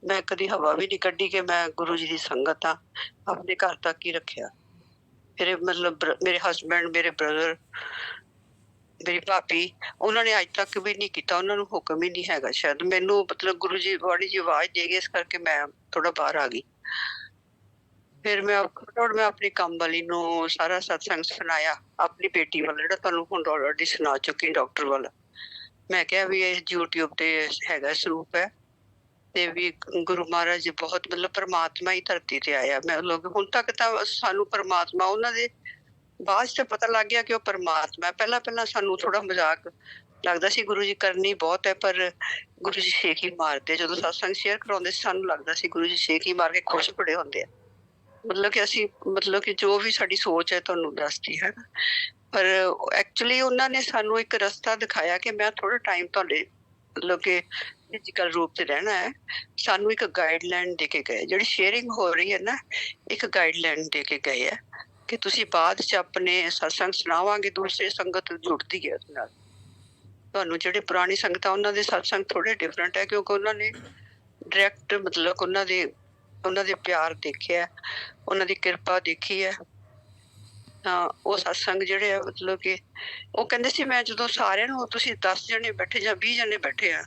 ਮੈਂ ਕਦੀ ਹਵਾ ਵੀ ਨਹੀਂ ਕੱਢੀ ਕਿ ਮੈਂ ਗੁਰੂ ਜੀ ਦੀ ਸੰਗਤ ਆ। ਆਪਣੇ ਘਰ ਤੱਕ ਹੀ ਰੱਖਿਆ। ਮੇਰੇ ਮਤਲਬ ਮੇਰੇ ਹਸਬੈਂਡ, ਮੇਰੇ ਬ੍ਰਦਰ, ਮੇਰੀ ਭਾਬੀ, ਉਹਨਾਂ ਨੇ ਅੱਜ ਤੱਕ ਵੀ ਨਹੀਂ ਕੀਤਾ। ਉਹਨਾਂ ਨੂੰ ਹੁਕਮ ਹੀ ਨਹੀਂ ਹੈਗਾ ਸ਼ਾਇਦ। ਮੈਨੂੰ ਮਤਲਬ ਗੁਰੂ ਜੀ ਬੜੀ ਜਿਹੀ ਆਵਾਜ਼ ਦੇ ਗਏ, ਇਸ ਕਰਕੇ ਮੈਂ ਥੋੜਾ ਬਾਹਰ ਆ ਗਈ। ਫਿਰ ਮੈਂ ਆਪਣੀ ਕੰਮ ਵਾਲੀ ਨੂੰ ਸਾਰਾ ਸਤਸੰਗ ਸੁਣਾਇਆ। ਆਪਣੀ ਬੇਟੀ ਵਾਲਾ ਜਿਹੜਾ ਤੁਹਾਨੂੰ ਹੁਣ ਆਲਰੇਡੀ ਸੁਣਾ ਚੁੱਕੀ, ਡਾਕਟਰ ਵਾਲਾ। ਮੈਂ ਕਿਹਾ ਵੀ ਇਹ YouTube ਤੇ ਹੈਗਾ ਸਰੂਪ ਹੈ, ਤੇ ਵੀ ਗੁਰੂ ਮਹਾਰਾਜ ਬਹੁਤ ਮਤਲਬ ਪਰਮਾਤਮਾ ਹੀ ਧਰਤੀ ਤੇ ਆਇਆ। ਮੈਂ ਲੋਕ ਹੁਣ ਤੱਕ ਤਾਂ ਸਾਨੂੰ ਪਰਮਾਤਮਾ ਉਹਨਾਂ ਦੇ ਬਾਅਦ ਚ ਪਤਾ ਲੱਗ ਗਿਆ ਕਿ ਉਹ ਪਰਮਾਤਮਾ। ਪਹਿਲਾਂ ਸਾਨੂੰ ਥੋੜਾ ਮਜ਼ਾਕ ਲੱਗਦਾ ਸੀ, ਗੁਰੂ ਜੀ ਕਰਨੀ ਬਹੁਤ ਹੈ, ਪਰ ਗੁਰੂ ਜੀ ਛੇਕ ਹੀ ਮਾਰਦੇ। ਜਦੋਂ ਸਤਸੰਗ ਸ਼ੇਅਰ ਕਰਾਉਂਦੇ ਸੀ ਸਾਨੂੰ ਲੱਗਦਾ ਸੀ ਗੁਰੂ ਜੀ ਛੇਕ ਹੀ ਮਾਰ ਕੇ ਖੁਸ਼ ਬੜੇ ਹੁੰਦੇ ਆ। ਮਤਲਬ ਕਿ ਅਸੀਂ ਮਤਲਬ ਕਿ ਜੋ ਵੀ ਸਾਡੀ ਸੋਚ ਹੈ ਤੁਹਾਨੂੰ ਦੱਸਦੀ ਹੈ, ਪਰ ਐਕਚੁਅਲੀ ਉਹਨਾਂ ਨੇ ਸਾਨੂੰ ਇੱਕ ਰਸਤਾ ਦਿਖਾਇਆ ਕਿ ਮੈਂ ਥੋੜਾ ਟਾਈਮ ਤੁਹਾਡੇ ਮਤਲਬ ਕਿ ਫਿਜ਼ੀਕਲ ਰੂਪ ਤੇ ਰਹਿਣਾ ਹੈ। ਸਾਨੂੰ ਇੱਕ ਗਾਈਡਲਾਈਨ ਦੇ ਕੇ ਗਏ, ਜਿਹੜੀ ਸ਼ੇਅਰਿੰਗ ਹੋ ਰਹੀ ਹੈ ਨਾ, ਇੱਕ ਗਾਈਡਲਾਈਨ ਦੇ ਕੇ ਗਏ ਹੈ ਕਿ ਤੁਸੀਂ ਬਾਅਦ ਚ ਆਪਣੇ ਸਤਸੰਗ ਸੁਣਾਵਾਂਗੇ, ਦੂਸਰੀ ਸੰਗਤ ਜੁੜਦੀ ਹੈ ਉਸ ਨਾਲ। ਤੁਹਾਨੂੰ ਜਿਹੜੇ ਪੁਰਾਣੀ ਸੰਗਤਾਂ ਉਹਨਾਂ ਦੇ ਸਤਸੰਗ ਥੋੜੇ ਡਿਫਰੈਂਟ ਹੈ, ਕਿਉਂਕਿ ਉਹਨਾਂ ਨੇ ਡਾਇਰੈਕਟ ਮਤਲਬ ਉਹਨਾਂ ਦੇ ਪਿਆਰ ਦੇਖਿਆ, ਉਹਨਾਂ ਦੀ ਕਿਰਪਾ ਦੇਖੀ ਹੈ। ਤਾਂ ਉਹ ਸਤਸੰਗ ਜਿਹੜੇ ਆ ਮਤਲਬ ਕਿ ਉਹ ਕਹਿੰਦੇ ਸੀ ਮੈਂ ਜਦੋਂ ਸਾਰਿਆਂ ਨੂੰ, ਤੁਸੀਂ 10 ਜਣੇ ਬੈਠੇ ਜਾਂ 20 ਜਣੇ ਬੈਠੇ ਆ,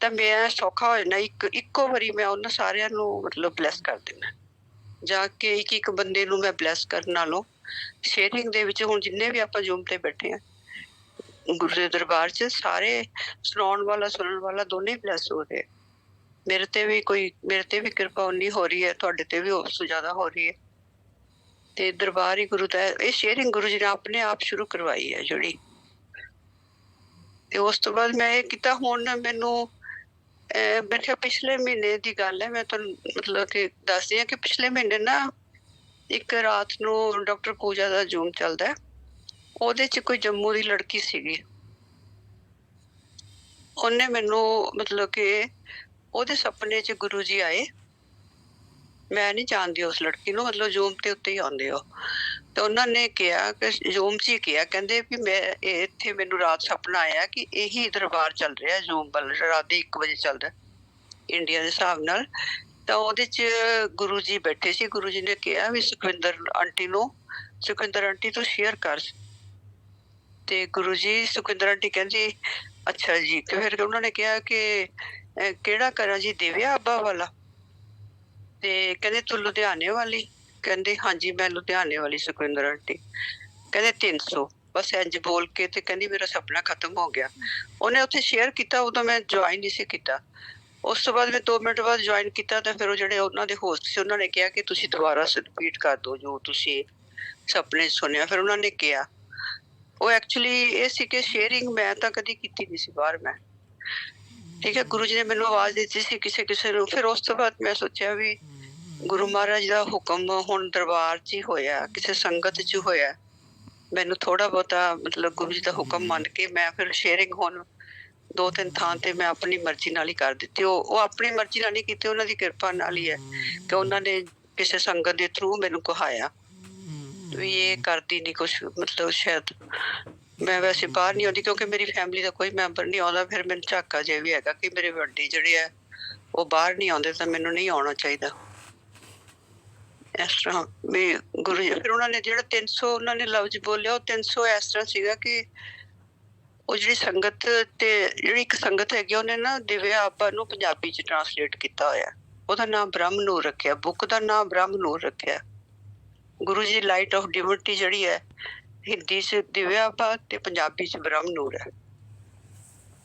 ਤਾਂ ਮੈਂ ਸੌਖਾ ਹੋ ਜਾਣਾ ਇੱਕੋ ਵਾਰੀ ਮੈਂ ਉਹਨਾਂ ਸਾਰਿਆਂ ਨੂੰ ਮਤਲਬ ਬਲੈਸ ਕਰ ਦੇਣਾ। ਜਾ ਕੇ ਇੱਕ ਬੰਦੇ ਨੂੰ ਮੈਂ ਬਲੈਸ ਕਰਨ ਨਾਲੋਂ ਸ਼ੇਅਰਿੰਗ ਦੇ ਵਿੱਚ, ਹੁਣ ਜਿੰਨੇ ਵੀ ਆਪਾਂ ਜ਼ੂਮ ਤੇ ਬੈਠੇ ਆ ਗੁਰੂ ਦੇ ਦਰਬਾਰ 'ਚ, ਸਾਰੇ ਸੁਣਾਉਣ ਵਾਲਾ ਸੁਣਨ ਵਾਲਾ ਦੋਨੇ ਬਲੈਸ ਹੋ ਰਹੇ। ਮੇਰੇ ਤੇ ਵੀ ਕਿਰਪਾ ਉਨੀ ਹੋ ਰਹੀ ਹੈ, ਤੁਹਾਡੇ ਤੇ ਵੀ ਉਸ ਤੋਂ ਜ਼ਿਆਦਾ ਹੋ ਰਹੀ ਹੈ। ਤੇ ਦਰਬਾਰ ਹੀ ਗੁਰੂ ਦਾ, ਇਹ ਸ਼ੇਅਰਿੰਗ ਗੁਰੂ ਜੀ ਨੇ ਆਪਣੇ ਆਪ ਸ਼ੁਰੂ ਕਰਵਾਈ ਹੈ ਜਿਹੜੀ। ਤੇ ਉਸ ਤੋਂ ਬਾਅਦ ਮੈਂ ਇਹ ਕੀਤਾ। ਹੁਣ ਮੈਨੂੰ ਮੈਂ ਕਿਹਾ ਪਿਛਲੇ ਮਹੀਨੇ ਦੀ ਗੱਲ ਹੈ, ਮੈਂ ਤੁਹਾਨੂੰ ਮਤਲਬ ਕਿ ਦੱਸਦੀ ਹਾਂ ਕਿ ਪਿਛਲੇ ਮਹੀਨੇ ਨਾ ਇੱਕ ਰਾਤ ਨੂੰ ਡਾਕਟਰ ਪੂਜਾ ਦਾ ਜ਼ੂਮ ਚੱਲਦਾ, ਉਹਦੇ 'ਚ ਕੋਈ ਜੰਮੂ ਦੀ ਲੜਕੀ ਸੀਗੀ। ਉਹਨੇ ਮੈਨੂੰ ਮਤਲਬ ਕਿ ਉਹਦੇ ਸੁਪਨੇ 'ਚ ਗੁਰੂ ਜੀ ਆਏ। ਮੈਂ ਨਹੀਂ ਜਾਣਦੀ ਉਸ ਲੜਕੀ ਨੂੰ, ਮਤਲਬ ਜ਼ੂਮ ਤੇ ਉੱਤੇ ਹੀ ਆਉਂਦੇ ਹੋ। ਤੇ ਉਹਨਾਂ ਨੇ ਕਿਹਾ ਕਿ ਜ਼ੂਮ 'ਚ ਹੀ ਕਿਹਾ, ਕਹਿੰਦੇ ਵੀ ਮੈਂ ਇੱਥੇ ਮੈਨੂੰ ਰਾਤ ਸੁਪਨਾ ਆਇਆ ਕਿ ਇਹੀ ਦਰਬਾਰ ਚੱਲ ਰਿਹਾ ਜ਼ੂਮ ਵੱਲ, ਰਾਤ ਦੇ 1 ਵਜੇ ਚੱਲਦਾ ਇੰਡੀਆ ਦੇ ਹਿਸਾਬ ਨਾਲ। ਤਾਂ ਉਹਦੇ 'ਚ ਗੁਰੂ ਜੀ ਬੈਠੇ ਸੀ। ਗੁਰੂ ਜੀ ਨੇ ਕਿਹਾ ਵੀ ਸੁਖਵਿੰਦਰ ਆਂਟੀ ਤੂੰ ਸ਼ੇਅਰ ਕਰ। ਤੇ ਗੁਰੂ ਜੀ, ਸੁਖਵਿੰਦਰ ਆਂਟੀ ਕਹਿੰਦੀ ਅੱਛਾ ਜੀ। ਤੇ ਫਿਰ ਉਹਨਾਂ ਨੇ ਕਿਹਾ ਕਿ ਕਿਹੜਾ ਕਰਾਂ ਜੀ, ਦੇਵਿਆ ਅੱਬਾ ਵਾਲਾ? ਤੇ ਕਹਿੰਦੇ ਤੂੰ ਲੁਧਿਆਣੇ ਵਾਲੀ? ਕਹਿੰਦੇ ਹਾਂਜੀ ਮੈਂ ਲੁਧਿਆਣੇ ਵਾਲੀ ਸੁਖਵਿੰਦਰ ਆਂਟੀ। ਕਹਿੰਦੇ 300। ਬਸ ਇੰਝ ਬੋਲ ਕੇ ਤੇ ਕਹਿੰਦੀ ਮੇਰਾ ਸੁਪਨਾ ਖਤਮ ਹੋ ਗਿਆ। ਉਹਨੇ ਉੱਥੇ ਸ਼ੇਅਰ ਕੀਤਾ, ਉਦੋਂ ਮੈਂ ਜੁਆਇਨ ਨਹੀਂ ਸੀ ਕੀਤਾ। ਉਸ ਤੋਂ ਬਾਅਦ ਮੈਂ 2 ਮਿੰਟ ਬਾਅਦ ਜੁਆਇਨ ਕੀਤਾ, ਤਾਂ ਫਿਰ ਉਹ ਜਿਹੜੇ ਉਹਨਾਂ ਦੇ ਹੋਸਟ ਸੀ ਉਹਨਾਂ ਨੇ ਕਿਹਾ ਕਿ ਤੁਸੀਂ ਦੁਬਾਰਾ ਰਿਪੀਟ ਕਰ ਦਿਓ ਜੋ ਤੁਸੀਂ ਸੁਪਨੇ 'ਚ ਸੁਣਿਆ। ਫਿਰ ਉਹਨਾਂ ਨੇ ਕਿਹਾ, ਉਹ ਐਕਚੁਅਲੀ ਇਹ ਸੀ ਕਿ ਸ਼ੇਅਰਿੰਗ ਮੈਂ ਤਾਂ ਕਦੀ ਕੀਤੀ ਨਹੀਂ ਸੀ ਬਾਹਰ। ਮੈਂ ਠੀਕ ਹੈ, ਗੁਰੂ ਜੀ ਨੇ ਮੈਨੂੰ ਆਵਾਜ਼ ਦਿੱਤੀ ਸੀ ਕਿਸੇ ਨੂੰ। ਫਿਰ ਉਸ ਤੋਂ ਬਾਅਦ ਮੈਂ ਸੋਚਿਆ ਵੀ ਗੁਰੂ ਮਹਾਰਾਜ ਦਾ ਹੁਕਮ ਹੁਣ ਦਰਬਾਰ 'ਚ ਹੀ ਹੋਇਆ, ਕਿਸੇ ਸੰਗਤ 'ਚ ਹੋਇਆ। ਮੈਨੂੰ ਥੋੜਾ ਬਹੁਤਾ ਮਤਲਬ ਗੁਰੂ ਜੀ ਦਾ ਹੁਕਮ ਮੰਨ ਕੇ ਮੈਂ ਫਿਰ ਸ਼ੇਅਰਿੰਗ ਹੁਣ 2-3 ਥਾਂ ਤੇ ਮੈਂ ਆਪਣੀ ਮਰਜ਼ੀ ਨਾਲ ਹੀ ਕਰ ਦਿੱਤੀ। ਉਹ ਆਪਣੀ ਮਰਜ਼ੀ ਨਾਲ ਨਹੀਂ ਕੀਤੀ, ਉਹਨਾਂ ਦੀ ਕਿਰਪਾ ਨਾਲ ਹੀ ਹੈ ਕਿ ਉਹਨਾਂ ਨੇ ਕਿਸੇ ਸੰਗਤ ਦੇ ਥਰੂ ਮੈਨੂੰ ਕਹਾਇਆ ਵੀ ਇਹ ਕਰਦੀ ਨਹੀਂ ਕੁਛ। ਮਤਲਬ ਸ਼ਾਇਦ ਮੈਂ ਵੈਸੇ ਬਾਹਰ ਨਹੀਂ ਆਉਂਦੀ ਕਿਉਂਕਿ ਮੇਰੀ ਫੈਮਿਲੀ ਦਾ ਕੋਈ ਮੈਂਬਰ ਨਹੀਂ ਆਉਂਦਾ। ਫਿਰ ਮੈਨੂੰ ਝਾਕਾ ਜਿਹਾ ਵੀ ਹੈਗਾ ਕਿ ਮੇਰੇ ਵੱਡੇ ਜਿਹੜੇ ਆ ਉਹ ਬਾਹਰ ਨਹੀਂ ਆਉਂਦੇ, ਤਾਂ ਮੈਨੂੰ ਨਹੀਂ ਆਉਣਾ ਚਾਹੀਦਾ। ਇਸ ਤਰ੍ਹਾਂ ਵੀ ਗੁਰੂ ਜੀ ਫਿਰ ਉਹਨਾਂ ਨੇ ਜਿਹੜਾ 300 ਉਹਨਾਂ ਨੇ ਲਫ਼ਜ਼ ਬੋਲਿਆ, ਉਹ 300 ਇਸ ਤਰ੍ਹਾਂ ਸੀਗਾ ਕਿ ਉਹ ਜਿਹੜੀ ਸੰਗਤ ਤੇ ਜਿਹੜੀ ਇੱਕ ਸੰਗਤ ਹੈਗੀ ਉਹਨੇ ਨਾ ਦਿਵਿਆ ਆਬਾ ਨੂੰ ਪੰਜਾਬੀ ਚ ਟਰਾਂਸਲੇਟ ਕੀਤਾ ਹੋਇਆ। ਉਹਦਾ ਨਾਮ ਬ੍ਰਹਮ ਨੂਰ ਰੱਖਿਆ, ਬੁੱਕ ਦਾ ਨਾਮ ਬ੍ਰਹਮ ਨੂਰ ਰੱਖਿਆ। Guru ji light off divinity ਜਿਹੜੀ ਹੈ ਹਿੰਦੀ ਚ ਦਿਵਿਆ ਆਬਾ ਤੇ ਪੰਜਾਬੀ ਚ ਬ੍ਰਹਮ ਨੂਰ ਹੈ।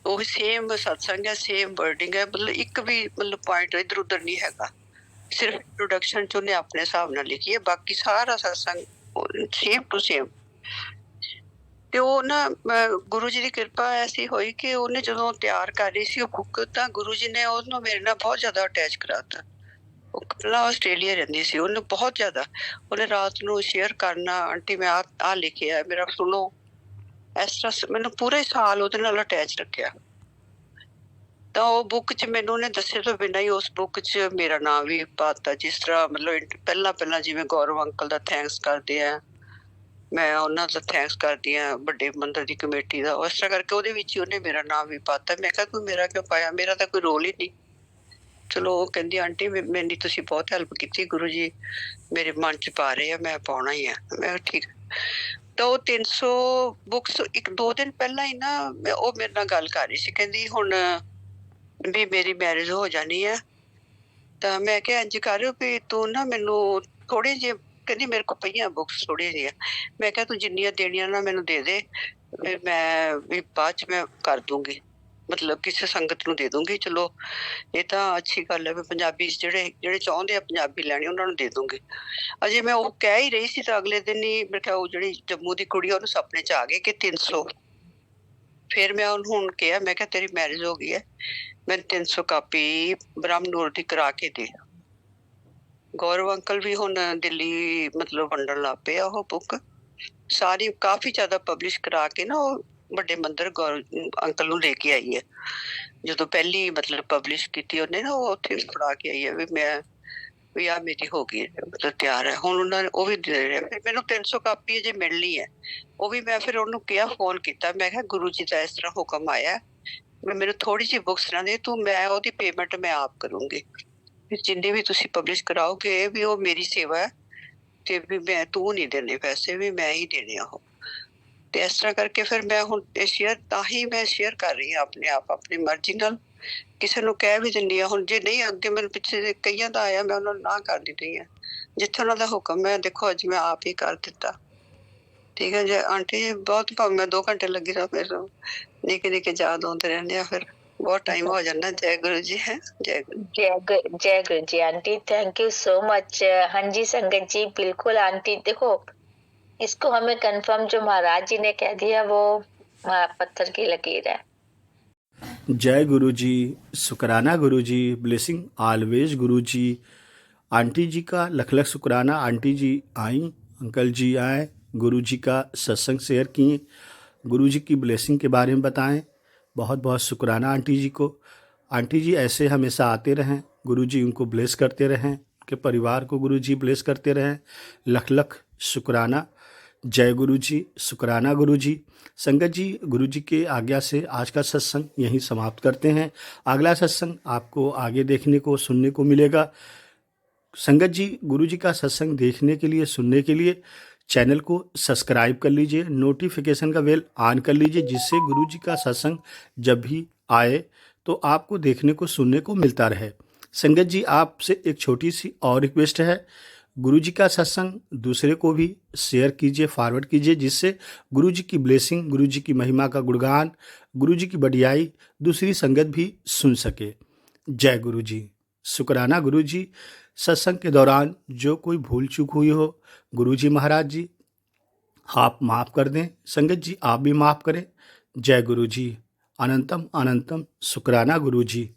ਉਹ ਸੇਮ ਸਤਸੰਗ ਹੈ, ਸੇਮ ਵਰਡਿੰਗ ਹੈ, ਮਤਲਬ ਇੱਕ ਵੀ ਮਤਲਬ ਪੁਆਇੰਟ ਇੱਧਰ ਉੱਧਰ ਨਹੀਂ ਹੈਗਾ। ਸਿਰਫ ਇੰਟਰੋਡਕਸ਼ਨ ਚ ਉਹਨੇ ਆਪਣੇ ਹਿਸਾਬ ਨਾਲ ਲਿਖੀ ਹੈ, ਬਾਕੀ ਸਾਰਾ ਸਤਸੰਗ ਸੇਮ ਟੂ ਸੇਮ। ਤੇ ਉਹ ਨਾ ਗੁਰੂ ਜੀ ਦੀ ਕਿਰਪਾ ਐਸੀ ਹੋਈ ਕਿ ਉਹਨੇ ਜਦੋਂ ਤਿਆਰ ਕਰ ਰਹੀ ਸੀ ਉਹ ਬੁੱਕ, ਤਾਂ ਗੁਰੂ ਜੀ ਨੇ ਉਹਨੂੰ ਮੇਰੇ ਨਾਲ ਬਹੁਤ ਜ਼ਿਆਦਾ ਅਟੈਚ ਕਰਾਤਾ। ਉਹ ਪਹਿਲਾਂ ਆਸਟ੍ਰੇਲੀਆ ਰਹਿੰਦੀ ਸੀ, ਉਹਨੂੰ ਬਹੁਤ ਜ਼ਿਆਦਾ ਉਹਨੇ ਰਾਤ ਨੂੰ ਸ਼ੇਅਰ ਕਰਨਾ, ਆਂਟੀ ਮੈਂ ਆ ਲਿਖਿਆ ਮੇਰਾ ਸੁਣੋ, ਇਸ ਤਰ੍ਹਾਂ ਮੈਨੂੰ ਪੂਰੇ ਸਾਲ ਉਹਦੇ ਨਾਲ ਅਟੈਚ ਰੱਖਿਆ। ਤਾਂ ਉਹ ਬੁੱਕ 'ਚ ਮੈਨੂੰ ਉਹਨੇ ਦੱਸੇ ਤੋਂ ਬਿਨਾਂ ਹੀ ਉਸ ਬੁੱਕ 'ਚ ਮੇਰਾ ਨਾਮ ਵੀ ਪਾਤਾ। ਜਿਸ ਤਰ੍ਹਾਂ ਮਤਲਬ ਪਹਿਲਾਂ ਜਿਵੇਂ ਗੌਰਵ ਅੰਕਲ ਦਾ ਥੈਂਕਸ ਕਰਦੇ ਆ, ਮੈਂ ਉਹਨਾਂ ਦਾ ਥੈਂਕਸ ਕਰਦੀ ਹਾਂ, ਵੱਡੇ ਮੰਦਰ ਦੀ ਕਮੇਟੀ ਦਾ, ਉਸ ਤਰ੍ਹਾਂ ਕਰਕੇ ਉਹਦੇ ਵਿੱਚ ਹੀ ਉਹਨੇ ਮੇਰਾ ਨਾਮ ਵੀ ਪਾਤਾ। ਮੈਂ ਕਿਹਾ ਤੂੰ ਮੇਰਾ ਕਿਉਂ ਪਾਇਆ, ਮੇਰਾ ਤਾਂ ਕੋਈ ਰੋਲ ਹੀ ਨਹੀਂ। ਚਲੋ ਉਹ ਕਹਿੰਦੀ ਆਂਟੀ ਮੇਰੀ ਤੁਸੀਂ ਬਹੁਤ ਹੈਲਪ ਕੀਤੀ, ਗੁਰੂ ਜੀ ਮੇਰੇ ਮਨ 'ਚ ਪਾ ਰਹੇ ਆ, ਮੈਂ ਪਾਉਣਾ ਹੀ ਆ। ਮੈਂ ਕਿਹਾ ਠੀਕ। ਤਾਂ ਉਹ 300 ਬੁੱਕਸ 1-2 ਦਿਨ ਪਹਿਲਾਂ ਹੀ ਨਾ ਉਹ ਮੇਰੇ ਨਾਲ ਗੱਲ ਕਰ ਰਹੀ ਸੀ, ਕਹਿੰਦੀ ਹੁਣ ਵੀ ਮੇਰੀ ਮੈਰਿਜ ਹੋ ਜਾਣੀ ਹੈ। ਤਾਂ ਮੈਂ ਕਿਹਾ ਇੰਝ ਕਰ ਵੀ ਤੂੰ ਨਾ ਮੈਨੂੰ ਥੋੜੇ ਜਿਹੇ, ਕਹਿੰਦੀ ਮੇਰੇ ਕੋਲ ਪਈਆਂ ਬੁੱਕਸ ਥੋੜ੍ਹੀਆਂ ਜਿਹੀਆਂ। ਮੈਂ ਕਿਹਾ ਤੂੰ ਜਿੰਨੀਆਂ ਦੇਣੀਆਂ ਨਾ ਮੈਨੂੰ ਦੇ ਦੇ, ਮੈਂ ਵੀ ਬਾਅਦ 'ਚ ਮੈਂ ਕਰ ਦੂੰਗੀ, ਮਤਲਬ ਕਿਸੇ ਸੰਗਤ ਨੂੰ ਦੇ ਦੂੰਗੀ। ਚਲੋ ਇਹ ਤਾਂ ਅੱਛੀ ਗੱਲ ਹੈ ਵੀ ਪੰਜਾਬੀ ਜਿਹੜੇ ਚਾਹੁੰਦੇ ਆ ਪੰਜਾਬੀ ਲੈਣੀ ਉਹਨਾਂ ਨੂੰ ਦੇ ਦੂੰਗੀ। ਅਜੇ ਮੈਂ ਉਹ ਕਹਿ ਹੀ ਰਹੀ ਸੀ ਤਾਂ ਅਗਲੇ ਦਿਨ ਹੀ ਮੇਰੇ ਖਿਆਲ ਉਹ ਜਿਹੜੀ ਜੰਮੂ ਦੀ ਕੁੜੀ ਉਹਨੂੰ ਸੁਪਨੇ 'ਚ ਆ ਗਏ ਕਿ 300। ਫਿਰ ਮੈਂ ਉਹਨੂੰ ਹੁਣ ਕਿਹਾ, ਮੈਂ ਕਿਹਾ ਤੇਰੀ ਮੈਰਿਜ ਹੋ ਗਈ ਹੈ, ਮੈਂ 300 ਕਾਪੀ ਬ੍ਰਹਮ ਨੂਰ ਦੀ ਕਰਾ ਕੇ ਦੇ। ਗੌਰਵ ਅੰਕਲ ਵੀ ਹੁਣ ਦਿੱਲੀ ਮਤਲਬ ਵੰਡਣ ਲੱਗ ਪਏ ਆ ਉਹ ਬੁੱਕ ਸਾਰੀ, ਕਾਫੀ ਜ਼ਿਆਦਾ ਪਬਲਿਸ਼ ਕਰਾ ਕੇ ਨਾ ਉਹ ਵੱਡੇ ਮੰਦਰ ਅੰਕਲ ਨੂੰ ਲੈ ਕੇ ਆਈ ਹੈ। ਜਦੋਂ ਪਹਿਲੀ ਮਤਲਬ ਪਬਲਿਸ਼ ਕੀਤੀ ਉਹਨੇ ਨਾ, ਉਹ ਉੱਥੇ ਫੜਾ ਕੇ ਆਈ ਹੈ ਵੀ ਮੈਂ ਵੀ ਆ ਮੇਰੀ ਹੋ ਗਈ ਮਤਲਬ ਤਿਆਰ ਹੈ। ਹੁਣ ਉਹਨਾਂ ਨੇ ਉਹ ਵੀ ਦੇ ਰਹੇ। ਫਿਰ ਮੈਨੂੰ 300 ਕਾਪੀ ਅਜੇ ਮਿਲਣੀ ਹੈ, ਉਹ ਵੀ ਮੈਂ ਫਿਰ ਉਹਨੂੰ ਕਿਹਾ, ਫੋਨ ਕੀਤਾ, ਮੈਂ ਕਿਹਾ ਗੁਰੂ ਜੀ ਦਾ ਇਸ ਤਰ੍ਹਾਂ ਹੁਕਮ ਆਇਆ, ਮੈਨੂੰ ਥੋੜੀ ਜਿਹੀ ਬੁੱਕਸ ਨਾ ਦੇ ਤੂੰ, ਮੈਂ ਉਹਦੀ ਪੇਮੈਂਟ ਮੈਂ ਆਪ ਕਰੂੰਗੀ, ਜਿੰਨੇ ਵੀ ਤੁਸੀਂ ਪਬਲਿਸ਼ ਕਰਾਓਗੇ ਵੀ ਉਹ ਮੇਰੀ ਸੇਵਾ ਹੈ ਤੇ ਵੀ ਮੈਂ ਤੂੰ ਨਹੀਂ ਦੇਣੇ ਪੈਸੇ, ਵੀ ਮੈਂ ਹੀ ਦੇਣੇ ਆ ਉਹ। ਤੇ ਇਸ ਤਰ੍ਹਾਂ ਕਰਕੇ ਫਿਰ ਮੈਂ ਹੁਣ ਸ਼ੇਅਰ ਤਾਂ ਹੀ ਮੈਂ ਸ਼ੇਅਰ ਕਰ ਰਹੀ ਹਾਂ ਆਪਣੇ ਆਪ, ਆਪਣੀ ਮਰਜ਼ੀ ਨਾਲ। ਕਿਸੇ ਨੂੰ ਕਹਿ ਵੀ ਦਿੰਦੀ ਹਾਂ। ਹੁਣ ਜੇ ਨਹੀਂ ਅੱਗੇ ਮੈਨੂੰ ਪਿੱਛੇ ਕਈਆਂ ਦਾ ਆਇਆ, ਮੈਂ ਉਹਨਾਂ ਨੂੰ ਨਾ ਕਰ ਦਿੰਦੀ ਹਾਂ। ਜਿੱਥੇ ਉਹਨਾਂ ਦਾ ਹੁਕਮ ਹੈ, ਦੇਖੋ ਅੱਜ ਮੈਂ ਆਪ ਹੀ ਕਰ ਦਿੱਤਾ। ਠੀਕ ਹੈ ਜੀ ਆਂਟੀ ਜੀ, ਬਹੁਤ ਭਾਵੇਂ ਮੈਂ 2 ਘੰਟੇ ਲੱਗੀ ਰਹਾਂ, ਫਿਰ ਨਿੱਕੇ ਯਾਦ ਆਉਂਦੇ ਰਹਿੰਦੇ ਆ, ਫਿਰ बहुत टाइम हो जाना। जय गुरु जी है। जय गुरु। जय Guru ji aunty, thank you so much. हाँ जी संगत जी, बिल्कुल आंटी, देखो इसको हमें कंफर्म जो महाराज जी ने कह दिया वो पत्थर की लकीर है। जय गुरु जी, शुक्राना गुरु जी, ब्लेसिंग ऑलवेज गुरु जी। आंटी जी का लख लख शुक्राना, आंटी जी आई, अंकल जी आए, गुरु जी का सत्संग शेयर किए, गुरु जी की ब्लेसिंग के बारे में बताएं। बहुत बहुत शुक्राना आंटी जी को। आंटी जी ऐसे हमेशा आते रहें, गुरु जी उनको ब्लेस करते रहें, उनके परिवार को गुरु जी ब्लेस करते रहें। लख लख शुक्राना। जय गुरु जी, शुक्राना गुरु जी। संगत जी, गुरु जी के आज्ञा से आज का सत्संग यहीं समाप्त करते हैं। अगला सत्संग आपको आगे देखने को सुनने को मिलेगा। संगत जी, गुरु जी का सत्संग देखने के लिए, सुनने के लिए चैनल को सब्सक्राइब कर लीजिए, नोटिफिकेशन का बेल ऑन कर लीजिए, जिससे गुरु जी का सत्संग जब भी आए तो आपको देखने को सुनने को मिलता रहे। संगत जी, आपसे एक छोटी सी और रिक्वेस्ट है, गुरु जी का सत्संग दूसरे को भी शेयर कीजिए, फॉरवर्ड कीजिए, जिससे गुरु जी की ब्लेसिंग, गुरु जी की महिमा का गुणगान, गुरु जी की बढ़ियाई दूसरी संगत भी सुन सके। जय गुरु जी, शुक्राना गुरु जी। सत्संग के दौरान जो कोई भूल चूक हुई हो, गुरु जी महाराज जी आप माफ़ कर दें, संगत जी आप भी माफ़ करें। जय गुरु जी, अनंतम अनंतम शुक्राना गुरु जी।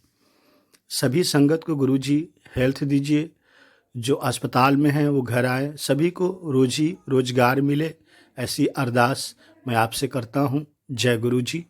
सभी संगत को गुरु जी हेल्थ दीजिए, जो अस्पताल में हैं वो घर आए, सभी को रोजी रोजगार मिले, ऐसी अरदास मैं आपसे करता हूँ। जय गुरु जी।